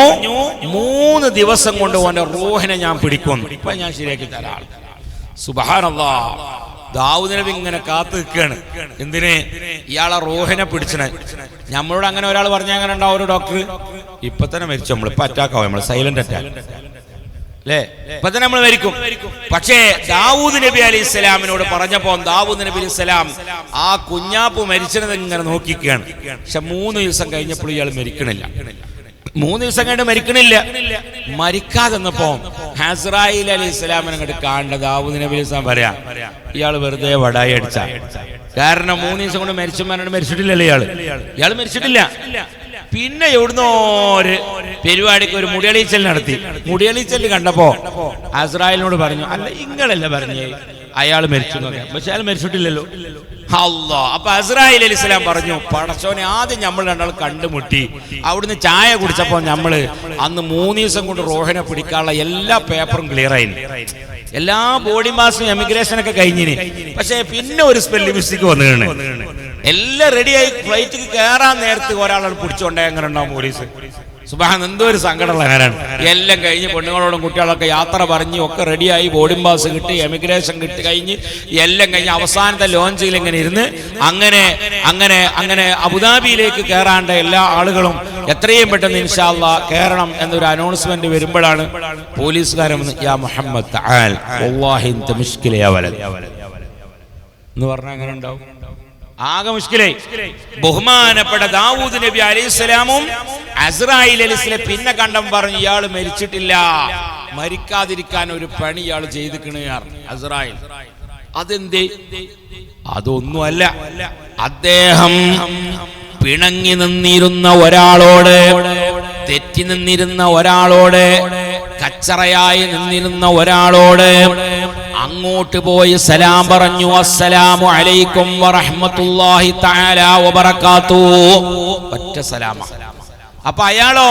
S1: 3 ദിവസം കൊണ്ട് ഓന്റെ റൂഹിനെ ഞാൻ പിടിക്കുന്നു, ഇപ്പൊ ഞാൻ ശരിയാക്കി തരാം. സുബ്ഹാനല്ലാഹ്, ദാവൂദ് നബി ഇങ്ങനെ കാത്തു നിൽക്കുകയാണ്. എന്തിന്? ഇയാളെ റൂഹിനെ പിടിച്ചണേ. നമ്മളോട് അങ്ങനെ ഒരാൾ പറഞ്ഞാൽ അങ്ങനെ ഉണ്ടാവും, ഒരു ഡോക്ടർ ഇപ്പൊ തന്നെ മരിച്ചു. നമ്മൾ ഇപ്പൊ അറ്റാക്കാവും, നമ്മൾ സൈലന്റ് അറ്റാക്ക് അല്ലേ, ഇപ്പൊ തന്നെ നമ്മൾ മരിക്കും. പക്ഷേ ദാവൂദ് നബി അലൈഹി സ്വലാമിനോട് പറഞ്ഞപ്പോ ദാവൂദ് നബി അലൈഹി സ്വലാം ആ കുഞ്ഞാപ്പ് മരിച്ചത് ഇങ്ങനെ നോക്കിക്കുകയാണ്. പക്ഷെ 3 ദിവസം കഴിഞ്ഞപ്പോൾ ഇയാൾ മരിക്കണില്ല. 3 ദിവസം കഴിഞ്ഞ് മരിക്കണില്ല. മരിക്കാതെന്നപ്പോ അസ്രായേൽ അലൈഹി സ്വലാമിനെ അങ്ങോട്ട് കാണേണ്ട ദാവൂദ് നബി അലൈഹി സ്വലാം പറയാ, ഇയാൾ വെറുതെ വടായി അടിച്ച. കാരണം 3 ദിവസം കൊണ്ട് മരിച്ചിട്ടില്ലല്ലോ ഇയാൾ മരിച്ചിട്ടില്ല. പിന്നെ എവിടുന്നോ ഒരു പരിപാടിക്ക് ഒരു മുടിയളീച്ചൽ നടത്തി. മുടിയളീച്ചൽ കണ്ടപ്പോ അസ്രായേലിനോട് പറഞ്ഞു, അല്ല ഇങ്ങളല്ല പറഞ്ഞേ അയാൾ മരിച്ചു എന്ന് പറയാം, പക്ഷെ അയാൾ മരിച്ചിട്ടില്ലല്ലോ. അല്ലാഹ്. അപ്പൊ അസ്രായേൽ അലൈഹി സ്വലാം പറഞ്ഞു, പടച്ചോനെ ആദ്യം നമ്മൾ 2 കണ്ടുമുട്ടി, അവിടുന്ന് ചായ കുടിച്ചപ്പോ നമ്മള് അന്ന് 3 ദിവസം കൊണ്ട് റോഹിനെ പിടിക്കാനുള്ള എല്ലാ പേപ്പറും ക്ലിയർ ആയി, എല്ലാ ബോഡി മാസും എമിഗ്രേഷൻ ഒക്കെ കഴിഞ്ഞിന്. പക്ഷെ പിന്നെ ഒരു സ്പെല്ലിംഗ് മിസ്റ്റേക്ക് വന്നിട്ടുണ്ട്. എല്ലാം റെഡിയായി ഫ്ലൈറ്റിൽ കയറാൻ നേരത്ത് ഒരാളാണ് പിടിച്ചോണ്ടേ. എങ്ങനെ ഉണ്ടാവും പോലീസ്? സുബ്ഹാൻ, എന്തോ ഒരു സങ്കടമുള്ള കാര്യമാണ്. എല്ലാം കഴിഞ്ഞ് പെണ്ണുങ്ങളോടും കുട്ടികളൊക്കെ യാത്ര പറഞ്ഞ് ഒക്കെ റെഡിയായി, ബോർഡിംഗ് പാസ് കിട്ടി, എമിഗ്രേഷൻ കിട്ടി കഴിഞ്ഞ് എല്ലാം കഴിഞ്ഞ് അവസാനത്തെ ലോഞ്ചിൽ ഇങ്ങനെ ഇരുന്ന് അങ്ങനെ അബുദാബിയിലേക്ക് കയറാണ്ട എല്ലാ ആളുകളും എത്രയും പെട്ടെന്ന് ഇൻഷാ അല്ലാഹ് കയറണം എന്നൊരു അനൗൺസ്മെന്റ് വരുമ്പോഴാണ് പോലീസുകാരൻ യാ മുഹമ്മദ് തആൽ വല്ലാഹി അൻത മുശ്കില യാ വലദ് എന്ന് പറഞ്ഞാൽ അങ്ങനെ ഉണ്ടാവും. ആകെ മുശ്കിലായി. ബഹുമാനപ്പെട്ട ദാവൂദ് നബി അലൈഹി സ്വലാമും അസ്രായേൽ അലൈഹി സ്വലാം പിന്നെ കണ്ടം പറഞ്ഞു, ഇയാൾ മരിച്ചിട്ടില്ല, മരിക്കാതിരിക്കാൻ ഒരു പണി ഇയാൾ ചെയ്തിക്കണ് അസ്രായേൽ. അതെന്തേ? അതൊന്നുമല്ല, അദ്ദേഹം പിണങ്ങി നിന്നിരുന്ന ഒരാളോട്, തെറ്റി നിന്നിരുന്ന ഒരാളോട്, കച്ചറയായി നിന്നിരുന്ന ഒരാളോട് അങ്ങോട്ട് പോയി സലാം പറഞ്ഞു, അസ്സലാമു അലൈക്കും വറഹ്മത്തുള്ളാഹി തആല വബറകാതുഹു. ഒറ്റ സലാമ. അപ്പൊ അയാളോ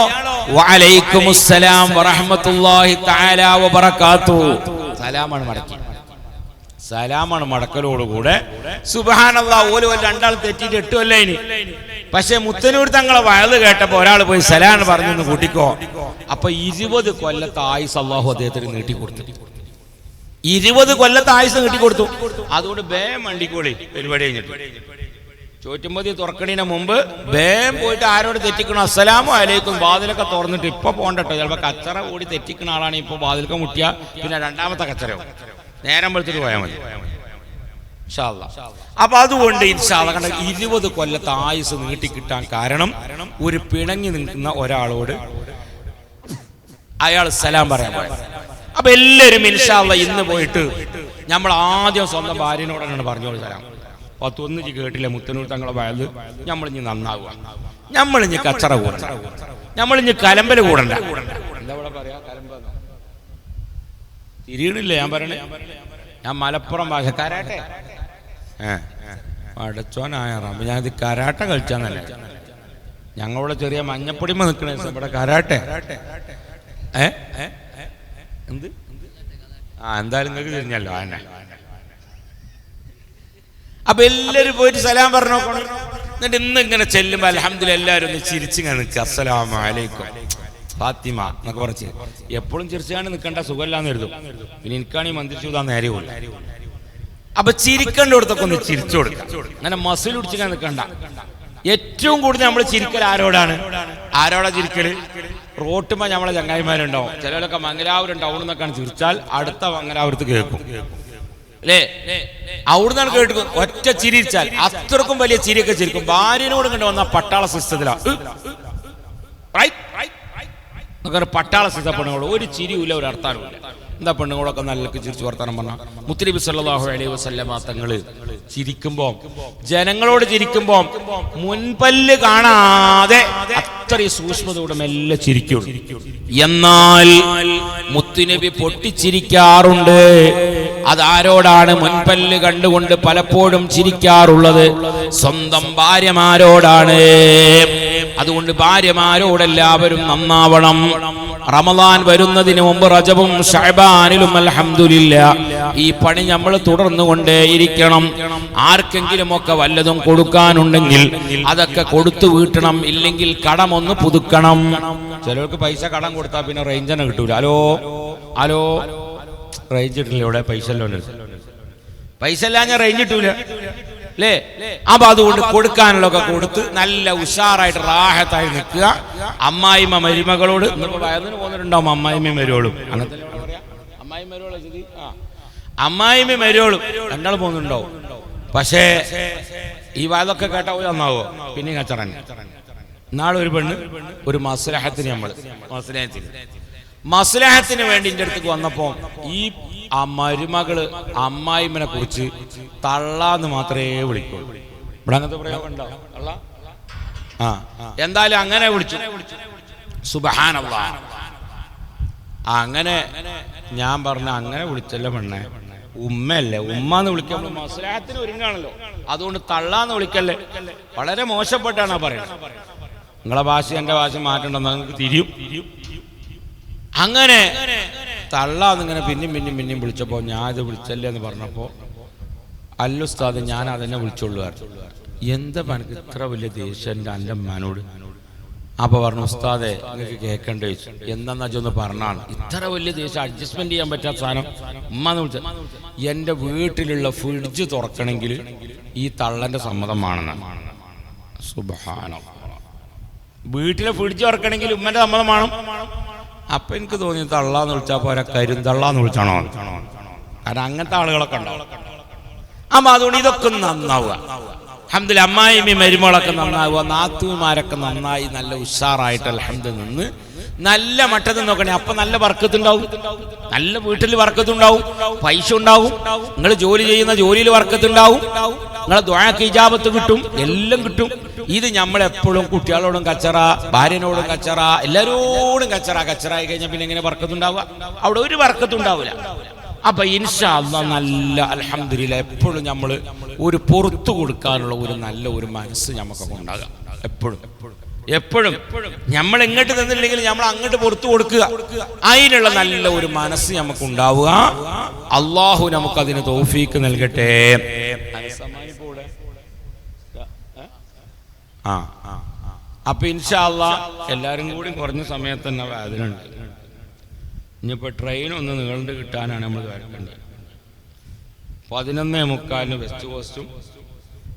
S1: വഅലൈക്കുമുസ്സലാം വറഹ്മത്തുള്ളാഹി തആല വബറകാതുഹു. സലാമാണ് മടക്കി. സലാമാണ് മടക്കലോടുകൂടെ സുബ്ഹാനല്ലാഹ് ഓല് 2 തെറ്റിയിട്ട് 8 കൊല്ലം ഇനി. പക്ഷെ മുത്തനൂർ തങ്ങളെ വയല് കേട്ടപ്പോ ഒരാൾ പോയി സലാം പറഞ്ഞു കൂട്ടിക്കോ. അപ്പൊ 20 കൊല്ലത്തെ ആയുസ് അല്ലാഹു അദ്ദേഹത്തിന് നീട്ടിക്കൊടുത്തു. 20 കൊല്ലത്തെ ആയുസ് നീട്ടിക്കൊടുത്തു. അതുകൊണ്ട് ബേം വണ്ടിക്കോളി പരിപാടി കഴിഞ്ഞിട്ട് ചോറ്റുമ്പതി തുറക്കണീന് മുമ്പ് ബേം പോയിട്ട് ആരോട് തെറ്റിക്കണോ, അസ്സലാമു അലൈക്കും, വാതിലൊക്കെ തുറന്നിട്ട് ഇപ്പൊ പോണ്ടട്ടോ. ചിലപ്പോ കച്ചറ കൂടി തെറ്റിക്കണ ആളാണ്. ഇപ്പൊ വാതിലൊക്കെ മുട്ടിയ പിന്നെ 2ാമത്തെ കച്ചറയോ നേരം വെളുത്തിട്ട് പോയാൽ മതി ഇൻഷാ അല്ലാഹ്. അപ്പൊ അതുകൊണ്ട് ഇൻഷാ അല്ലാഹ് കണ്ട 20 കൊല്ലത്തെ ആയുസ് നീട്ടിക്കിട്ടാൻ കാരണം ഒരു പിണങ്ങി നിൽക്കുന്ന ഒരാളോട് അയാൾ സലാം പറയാൻ പോയത്. അപ്പൊ എല്ലാവരും ഇൻഷാ അല്ലാഹ് ഇന്ന് പോയിട്ട് നമ്മൾ ആദ്യം സ്വന്തം ഭാര്യനോടാണ് പറഞ്ഞോളൂ സലാം. 1 കേട്ടില്ല മുത്തനൂർ തങ്ങളെ വയത്, നമ്മളിഞ്ഞ് നന്നാവുക, നമ്മളിഞ്ഞ് കച്ചറ കൂടണ്ട, നമ്മളിഞ്ഞ് കലമ്പല് കൂടണ്ട. എന്താ ഇവിടെ പറയാ? കലമ്പ തിരിയണില്ലേ ഞാൻ പറയണേ? ഞാൻ മലപ്പുറം ഭാഷ കരാട്ടെ അടച്ചോനായ റബ്ബ്, ഞാനിത് കരാട്ട കളിച്ചാന്നല്ല. ഞങ്ങളുടെ ചെറിയ മഞ്ഞപ്പൊടിമ നിൽക്കണേ ഇവിടെ കരാട്ടെ. എന്ത് എന്തായാലും നിങ്ങൾക്ക് തിരിഞ്ഞല്ലോ ആന്നെ. അപ്പൊ എല്ലാരും പോയിട്ട് സലാം പറഞ്ഞു നോക്കണം. എന്നിട്ട് ഇന്ന് ഇങ്ങനെ ചെല്ലുമ്പോ അൽഹംദുലില്ലാഹ് എല്ലാവരും ഒന്ന് ചിരിച്ചിങ്ങനെ നിൽക്കുക. അസ്സലാമു അലൈക്കും ഫാത്തിമ എന്നൊക്കെ കുറച്ച്. എപ്പോഴും ചിരിച്ചാണ്ട് നിൽക്കേണ്ട, സുഖമില്ലാന്ന് എഴുതും. പിന്നെ എനിക്കാണെങ്കിൽ മന്ത്രിച്ചു വിടാൻ നേരെയുള്ളൂ. അപ്പൊ ചിരിക്കേണ്ടടുത്തൊക്കെ ഒന്ന് ചിരിച്ചു കൊടുക്കുക. അങ്ങനെ മസിൽ പിടിച്ചിങ്ങനെ നിൽക്കണ്ട. ഏറ്റവും കൂടുതൽ നമ്മൾ ചിരിക്കൽ ആരോടാ ചിരിക്കല്? റോട്ടുമ്പോ നമ്മളെ ചങ്ങായിമാരുണ്ടാവും. ചിലരൊക്കെ മംഗലാപുരം ടൗണിൽ നിന്നൊക്കെയാണ് ചിരിച്ചാൽ അടുത്ത മംഗലാപുരത്ത് കേൾക്കും അല്ലേ? അവിടുന്നാണ് കേട്ടു ഒറ്റ ചിരിച്ചാൽ അത്രക്കും വലിയ ചിരിയൊക്കെ ചിരിക്കും. ഭാര്യനോട് കണ്ടു വന്ന പട്ടാള സിസ്റ്റത്തിലാണ് പട്ടാള സിസ്റ്റ പെണ്ണുങ്ങളോട് ഒരു ചിരിയില്ല, ഒരു അർത്ഥാനുമില്ല. എന്താ പെണ്ണുങ്ങളൊക്കെ നല്ല ചിരിച്ചു വർത്താനം പറഞ്ഞ മുത്തുനബി സല്ലല്ലാഹു അലൈഹി വസല്ലമ തങ്ങള് ചിരിക്കുമ്പോ, ജനങ്ങളോട് ചിരിക്കുമ്പോ മുൻപല്ല് കാണാതെ അത്രയും സൂക്ഷ്മതയോടെ മെല്ലെ ചിരിക്കുള്ളൂ. എന്നാൽ മുത്തുനബി പൊട്ടിച്ചിരിക്കാറുണ്ട്. അതാരോടാണ് മുൻപല്ല് കണ്ടുകൊണ്ട് പലപ്പോഴും ചിരിക്കാറുള്ളത്? സ്വന്തം ഭാര്യമാരോടാണ്. അതുകൊണ്ട് ഭാര്യമാരോടെല്ലാവരും നന്നാവണം. റമദാൻ വരുന്നതിന് മുമ്പ് റജബും ശഅബാനിലും അൽഹംദുലില്ലാഹ് ഈ പണി നമ്മൾ തുടർന്നുകൊണ്ടേയിരിക്കണം. ആർക്കെങ്കിലും ഒക്കെ വല്ലതും കൊടുക്കാനുണ്ടെങ്കിൽ അതൊക്കെ കൊടുത്തു വീട്ടണം. ഇല്ലെങ്കിൽ കടമൊന്ന് പുതുക്കണം. ചിലർക്ക് പൈസ കടം കൊടുത്താൽ പിന്നെ റേഞ്ച് തന്നെ കിട്ടൂല. ഹലോ റേഞ്ച് കിട്ടില്ല ഇവിടെ, പൈസ ഇല്ല ഞാൻ റേഞ്ച് കിട്ടൂല അല്ലേ? അപ്പൊ അതുകൊണ്ട് കൊടുക്കാനുള്ളതൊക്കെ കൊടുത്ത് നല്ല ഉഷാറായിട്ട് റാഹത്തായി നിൽക്കുക. അമ്മായിമ്മ മരുമകളോട് വയറിന് പോന്നിട്ടുണ്ടാവും. അമ്മായിമ്മ മരുവോളും അങ്ങനത്തെ അമ്മായിമ്മ മരുവോളും രണ്ടാൾ പോകുന്നുണ്ടാവും. പക്ഷേ ഈ വാതൊക്കെ കേട്ടാ നന്നാവോ? പിന്നെ കച്ചറൻ. നാളെ ഒരു പെണ്ണ് ഒരു മസ്ലഹത്തിന് വേണ്ടി എൻ്റെ അടുത്തേക്ക് വന്നപ്പോ ഈ മരുമകള് അമ്മായിമ്മനെ കുറിച്ച് തള്ളാന്ന് മാത്രമേ വിളിക്കുള്ളൂ. ഇവിടെ അങ്ങനത്തെ പ്രയോഗം ഉണ്ടോ? എന്തായാലും അങ്ങനെ വിളിച്ചു. സുബ്ഹാനല്ലാഹ്. അങ്ങനെ ഞാൻ പറഞ്ഞ അങ്ങനെ വിളിച്ചല്ല പെണ്ണെ, ഉമ്മയല്ലേ, ഉമ്മാന്ന് വിളിക്കാൻ മസ്ലഹത്തിന് ഒരുങ്ങാണല്ലോ. അതുകൊണ്ട് തള്ളാന്ന് വിളിക്കല്ലേ. വളരെ മോശപ്പെട്ടാണ് പറയുന്നത്. നിങ്ങളെ ഭാഷ എൻ്റെ ഭാഷ മാറ്റണ്ടെന്ന് നിങ്ങൾക്ക് തിരിയും. അങ്ങനെ തള്ളാന്നിങ്ങനെ പിന്നെയും വിളിച്ചപ്പോൾ ഞാൻ ഇത് വിളിച്ചല്ലേ എന്ന് പറഞ്ഞപ്പോൾ അല്ലുസ്താദ് ഞാൻ അതെന്നെ വിളിച്ചോളൂ. എന്താ എനിക്ക് ഇത്ര വലിയ ദേഷ്യം എൻ്റെ അമ്മനോട്? അപ്പൊ പറഞ്ഞു ഉസ്താദെ നിങ്ങൾക്ക് കേൾക്കേണ്ട ചോദിച്ചു. എന്താന്നാ ഒന്ന് പറഞ്ഞാണ് ഇത്ര വലിയ ദേഷ്യം, അഡ്ജസ്റ്റ്മെന്റ് ചെയ്യാൻ പറ്റാത്ത സാധനം ഉമ്മാന്ന് വിളിച്ച. എൻ്റെ വീട്ടിലുള്ള ഫ്രിഡ്ജ് തുറക്കണമെങ്കിൽ ഈ തള്ളന്റെ സമ്മതമാണെന്നാണ്. സുബ്ഹാനല്ലാഹ്. വീട്ടിലെ ഫ്രിഡ്ജ് തുറക്കണമെങ്കിൽ ഉമ്മന്റെ സമ്മതമാണ്. അപ്പൊ എനിക്ക് തോന്നി തള്ളാന്ന് വിളിച്ചാൽ പോരാ, തള്ളാന്ന് വിളിച്ചാണോ? കാരണം അങ്ങനത്തെ ആളുകളൊക്കെ ഉണ്ടാവും. അപ്പൊ അതുകൊണ്ട് ഇതൊക്കെ നന്നാവുക. അൽഹംദുലില്ലാഹ് അമ്മായിമ്മ മരുമകളൊക്കെ നന്നാവുക, നാത്തൂമാരൊക്കെ നന്നായി നല്ല ഉഷാറായിട്ട് അൽഹംദുലില്ലാഹ് നിന്ന് നല്ല മട്ടത്തിൽ നോക്കണേ. അപ്പൊ നല്ല ബർക്കത്തുണ്ടാവും. നല്ല വീട്ടിൽ ബർക്കത്തുണ്ടാവും, പൈസ ഉണ്ടാവും, നിങ്ങൾ ജോലി ചെയ്യുന്ന ജോലിയിൽ ബർക്കത്തുണ്ടാവും, നിങ്ങളെ ദുആക്ക് ഇജാബത്ത് കിട്ടും, എല്ലാം കിട്ടും. ഇത് നമ്മളെപ്പോഴും കുട്ടികളോടും കച്ചറ, ഭാര്യനോടും കച്ചറ, എല്ലാരോടും കച്ചറായി കഴിഞ്ഞാൽ പിന്നെ എങ്ങനെ ബർക്കത്തുണ്ടാവുക? അവിടെ ഒരു ബർക്കത്തുണ്ടാവില്ല. അപ്പൊ ഇൻഷാ അല്ലാഹ് നല്ല അൽഹംദുലില്ലാഹ് എപ്പോഴും നമ്മൾ ഒരു പുറത്തു കൊടുക്കാനുള്ള ഒരു നല്ല ഒരു മനസ്സ് നമുക്കൊക്കെ ഉണ്ടാകുക. എപ്പോഴും നമ്മൾ എങ്ങോട്ട് തന്നില്ലെങ്കിൽ നമ്മൾ അങ്ങോട്ട് പുറത്തു കൊടുക്കുക. അതിനുള്ള നല്ല ഒരു മനസ്സ് നമുക്ക് ഉണ്ടാവുക. അള്ളാഹു നമുക്കതിന് തൗഫീക്ക് നൽകട്ടെ. അപ്പൊ ഇൻഷാ അല്ലാഹ് എല്ലാരും കൂടി കുറഞ്ഞ സമയത്ത് തന്നെ വേദനയുണ്ട്. ഇനിയിപ്പോൾ ട്രെയിൻ ഒന്ന് നീണ്ട് കിട്ടാനാണ് നമ്മൾ വരേണ്ടത്. 11:45 വെസ്റ്റ് കോസ്റ്റും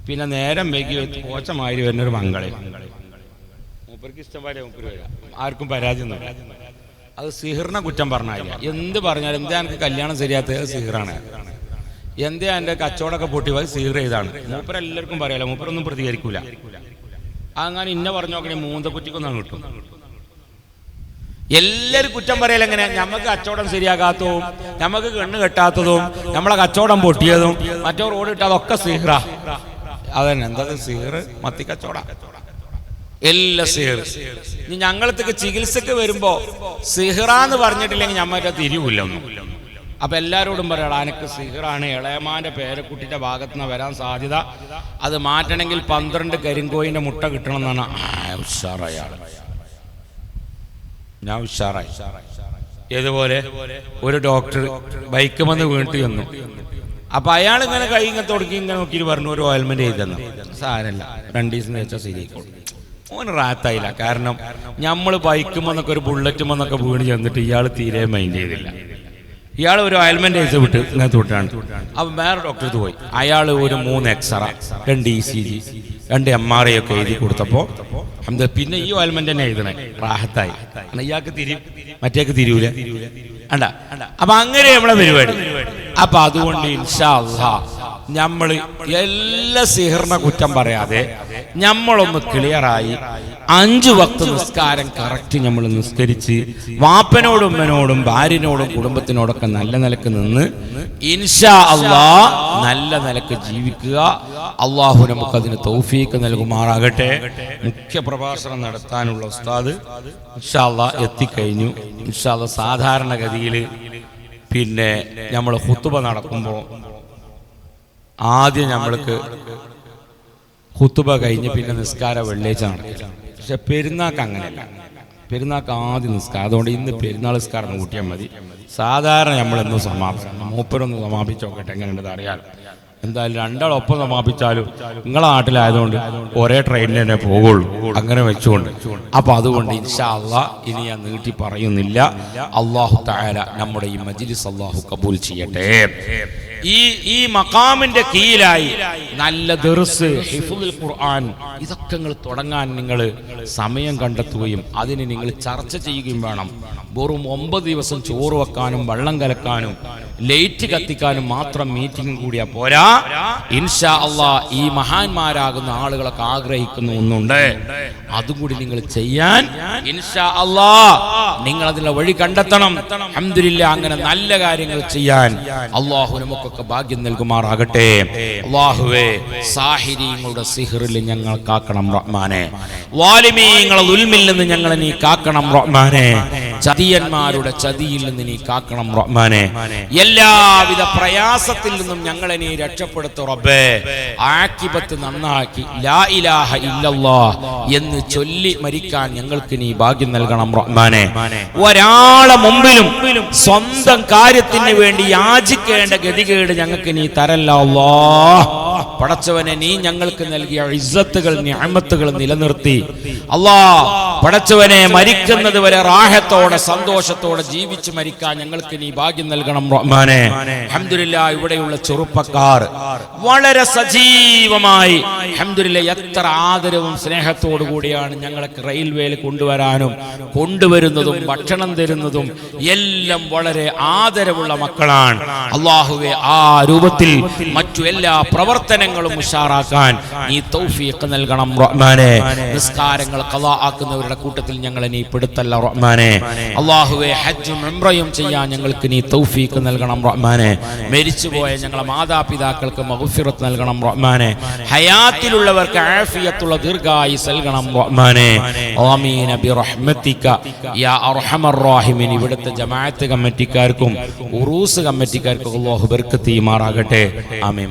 S1: പിന്നെ നേരം വൈകി കോച്ചമാതിരി വരുന്നൊരു മംഗളയും. മൂപ്പർക്ക് ഇഷ്ടംപോലെ മൂപ്പര് വരാം, ആർക്കും പരാജയമൊന്നുമില്ല. അത് സിഹിറിനെ കുറ്റം പറഞ്ഞാൽ എന്ത് പറഞ്ഞാലും എന്താ എനിക്ക് കല്യാണം ശരിയാത്തത് സിഹിറാണ്, എന്താ എൻ്റെ കച്ചവടമൊക്കെ പൊട്ടി പോയി സിഹിർ ചെയ്താണ്. മൂപ്പരെല്ലാവർക്കും പറയാലോ, മൂപ്പരൊന്നും പ്രതികരിക്കൂല. അങ്ങനെ ഇന്ന പറഞ്ഞു നോക്കണേ മൂന്തക്കുറ്റിക്കൊന്നും കിട്ടും. എല്ലാവരും കുറ്റം പറയൽ എങ്ങനെ? നമുക്ക് കച്ചവടം ശരിയാകാത്തതും നമുക്ക് കണ്ണ് കെട്ടാത്തതും നമ്മളെ കച്ചവടം പൊട്ടിയതും മറ്റോ റോഡ് ഇട്ടതൊക്കെ സിഹിറ. അതന്നെ എന്താ സിഹിർ? മത്തി കച്ചവട, എല്ലാ സിഹിർ. ഞങ്ങൾക്ക് ചികിത്സക്ക് വരുമ്പോ സിഹിറാന്ന് പറഞ്ഞിട്ടില്ലെങ്കിൽ ഞമ്മറ്റ തിരിവില്ല ഒന്നും. അപ്പം എല്ലാവരോടും പറയണം എനിക്ക് സിഹറാണ്, ഇളയമാൻ്റെ പേരക്കുട്ടിൻ്റെ ഭാഗത്ത് നിന്ന് വരാൻ സാധ്യത, അത് മാറ്റണമെങ്കിൽ 12 കരിങ്കോയിൻ്റെ മുട്ട കിട്ടണം എന്നാണ്. ഉഷാറായി ഞാൻ ഉഷാറായി. ഇതുപോലെ ഒരു ഡോക്ടർ ബൈക്ക് വന്ന് വീണിട്ട് വന്നു. അപ്പം അയാൾ ഇങ്ങനെ കൈ ഇങ്ങനെ തുടക്കി ഇങ്ങനെ നോക്കിയിട്ട് പറഞ്ഞു ഒരു ഓയിൽമെന്റ് ചെയ്തെന്നു. സാരല്ല 2 ദിവസം വെച്ചാൽ ശരിയായിക്കോളും. ഓന് റാത്തായില്ല. കാരണം നമ്മൾ ബൈക്കുമെന്നൊക്കെ ഒരു ബുള്ളറ്റുമെന്നൊക്കെ വീണ് ചെന്നിട്ട് ഇയാൾ തീരെ മൈൻഡ് ചെയ്തില്ല. ഇയാൾ ഒരു ഓയിൽമെന്റ് ചെയ്ത് വിട്ട് ഇങ്ങനെ തൊട്ടാണ്. അപ്പം വേറെ ഡോക്ടർക്ക് പോയി. അയാൾ ഒരു 3 എക്സ്റേ, 2 ECG, 2 MRI ഒക്കെ എഴുതി കൊടുത്തപ്പോൾ പിന്നെ ഈ ഓയിൽമെന്റ് തന്നെ എഴുതണേ. റാഹത്തായി. ഇയാൾക്ക് തിരിയും, മറ്റേക്ക് തിരിയൂല. അണ്ട അപ്പൊ അങ്ങനെ നമ്മളെ പരിപാടി. അപ്പൊ അതുകൊണ്ട് ഇൻഷാ അല്ലാഹ് നമ്മൾ എല്ലാ സിഹറിനെ കുറ്റം പറയാതെ നമ്മളൊന്ന് ക്ലിയറായി 5 വക്ത് നിസ്കാരം കറക്റ്റ് നമ്മൾ നിസ്കരിച്ച് വാപ്പനോടും ഉമ്മനോടും ഭാര്യനോടും കുടുംബത്തിനോടൊക്കെ നല്ല നിലക്ക് നിന്ന് ഇൻഷാ അല്ലാഹ് നല്ല നിലക്ക് ജീവിക്കുക. അള്ളാഹു നമുക്കതിന് തൗഫീഖ് നൽകുമാറാകട്ടെ. മുഖ്യ പ്രഭാഷണം നടത്താനുള്ള ഉസ്താദ് ഇൻഷാ അല്ലാഹ് എത്തിക്കഴിഞ്ഞു. ഇൻഷാ അല്ലാഹ് സാധാരണഗതിയിൽ പിന്നെ നമ്മൾ ഖുതുബ നടക്കുമ്പോൾ ആദ്യം നമ്മൾക്ക് ഖുതുബ കഴിഞ്ഞ് പിന്നെ നിസ്കാര വെള്ളിയാഴ്ച നടക്കില്ല. പക്ഷെ പെരുന്നാൾക്ക് അങ്ങനെയല്ല. പെരുന്നാൾക്ക് ആദ്യം നിസ്കാരം. അതുകൊണ്ട് ഇന്ന് പെരുന്നാൾ നിസ്കാരം കൂട്ടിയാൽ മതി. സാധാരണ നമ്മളെന്നും സമാപിക്കണം. മൂപ്പരൊന്ന് സമാപിച്ച് നോക്കട്ടെ എങ്ങനെയുണ്ടെന്ന് അറിയാലോ. എന്തായാലും രണ്ടാളൊപ്പം സമാപിച്ചാലും നിങ്ങളെ നാട്ടിലായതുകൊണ്ട് ഒരേ ട്രെയിനിൽ തന്നെ പോകുള്ളൂ. അങ്ങനെ വെച്ചുകൊണ്ട് അപ്പൊ അതുകൊണ്ട് ഇൻഷാ അല്ലാഹ് ഇനി ഞാൻ നീട്ടി പറയുന്നില്ല. അല്ലാഹു തആല നമ്മുടെ ഈ മജ്ലിസ് അല്ലാഹു കബൂൽ ചെയ്യട്ടെ. ഈ മഖാമിന്റെ കീഴിലായി നല്ല ദർസ്, ഹിഫ്ളുൽ ഖുർആൻ, ഇതൊക്കെ നിങ്ങൾ തുടങ്ങാൻ നിങ്ങൾ സമയം കണ്ടെത്തുകയും അതിന് നിങ്ങൾ ചർച്ച ചെയ്യുകയും വേണം. വെറും 9 ദിവസം ചോറ് വെക്കാനും വെള്ളം കലക്കാനും ലൈറ്റ് കത്തിക്കാനും മാത്രം മീറ്റിംഗ് കൂടിയാ പോരാ. ഇൻഷാ അല്ലാഹ് ഈ മഹാന്മാരാകുന്ന ആളുകളൊക്കെ ആഗ്രഹിക്കുന്ന ഒന്നുണ്ട്. അതും കൂടി നിങ്ങൾ ചെയ്യാൻ ഇൻഷാ അല്ലാഹ് നിങ്ങൾ അതിനുള്ള വഴി കണ്ടെത്തണം. അൽഹംദുലില്ലാഹ് അങ്ങനെ നല്ല കാര്യങ്ങൾ ചെയ്യാൻ അല്ലാഹു നമുക്കൊക്കെ ഭാഗ്യം നൽകുമാറാകട്ടെ. അല്ലാഹുവേ സാഹിരീങ്ങളുടെ സിഹ്റിൽ ഞങ്ങൾ കാക്കണം റഹ്മാനെ. വാലിമീങ്ങളുടെ ദുൽമിൽ നിന്ന് ഞങ്ങളെ നീ കാക്കണം റഹ്മാനെ. ചതിയന്മാരുടെ ചതിയിൽ നിന്ന് നീ കാക്കണം റഹ്മാനെ. എല്ലാവിധ പ്രയാസത്തിൽ നിന്നും ഞങ്ങളെ നീ രക്ഷപ്പെടുത്തു റബ്ബേ. ആഖിബത്ത് നന്നാക്കി ലാ ഇലാഹ ഇല്ലല്ലാഹ് എന്ന് ചൊല്ലി മരിക്കാൻ ഞങ്ങൾക്ക് നീ ഭാഗ്യം നൽകണം റഹ്മാനെ. ഒരാളെ മുമ്പിലും സ്വന്തം കാര്യത്തിന് വേണ്ടി യാചിക്കേണ്ട ഗതികേട് ഞങ്ങൾക്ക് നീ തരല്ല അല്ലാഹ്. പടച്ചവനെ നീ ഞങ്ങൾക്ക് നൽകിയ ഇസ്സത്തുകൾ നിഅമത്തുകൾ നിലനിർത്തി അല്ലാഹ് പടച്ചവനെ മരിക്കുന്നത് വരെ റാഹത്തോടെ സന്തോഷത്തോടെ ജീവിച്ചു മരിക്കാൻ ഞങ്ങൾക്ക് നീ ഭാഗ്യം നൽകണം റഹ്മാനെ. അൽഹംദുലില്ലാഹ് ഇവിടെയുള്ള ചെറുപ്പക്കാർ വളരെ സജീവമായി അൽഹംദുലില്ലാഹ് എത്ര ആദരവും സ്നേഹത്തോടു കൂടിയാണ് ഞങ്ങളൊക്കെ റെയിൽവേയിൽ കൊണ്ടുവരാനും കൊണ്ടുവരുന്നതും ഭക്ഷണം തരുന്നതും എല്ലാം വളരെ ആദരവുള്ള മക്കളാണ്. അല്ലാഹുവേ ആ രൂപത്തിൽ മറ്റു എല്ലാ പ്രവർത്തനങ്ങളും ഉഷാറാക്കാൻ നീ തൗഫീഖ് നൽകണം റഹ്മാനെ. നിസ്കാരങ്ങൾ ഖളാ ആക്കുന്നവരുടെ കൂട്ടത്തിൽ ഞങ്ങളെ നീ പെടുത്തല്ല റഹ്മാനെ. അല്ലാഹുവേ ഹജ്ജും ഉംറയും ചെയ്യാൻ ഞങ്ങൾക്ക് നീ തൗഫീഖ് നൽകണം റഹ്മാനെ. മരിച്ചുപോയ ഞങ്ങളെ മാതാപിതാക്കൾക്ക് മഗ്ഫിറത്ത് നൽകണം റഹ്മാനെ. ഹയാത്തിലുള്ളവർക്ക് ആഫിയത്തുള്ള ദീർഘായുസ് നൽകണം റഹ്മാനെ. ആമീൻ ബിറഹ്മതിക യാ അർഹമർ റഹീമീൻ. ഇവിടുത്തെ ജമാഅത്ത് കമ്മിറ്റിക്കാർക്കും ഉറൂസ് കമ്മിറ്റിക്കാർക്കും അല്ലാഹു ബർക്കത്ത് ചെയ്യുമാറാകട്ടെ. ആമീൻ.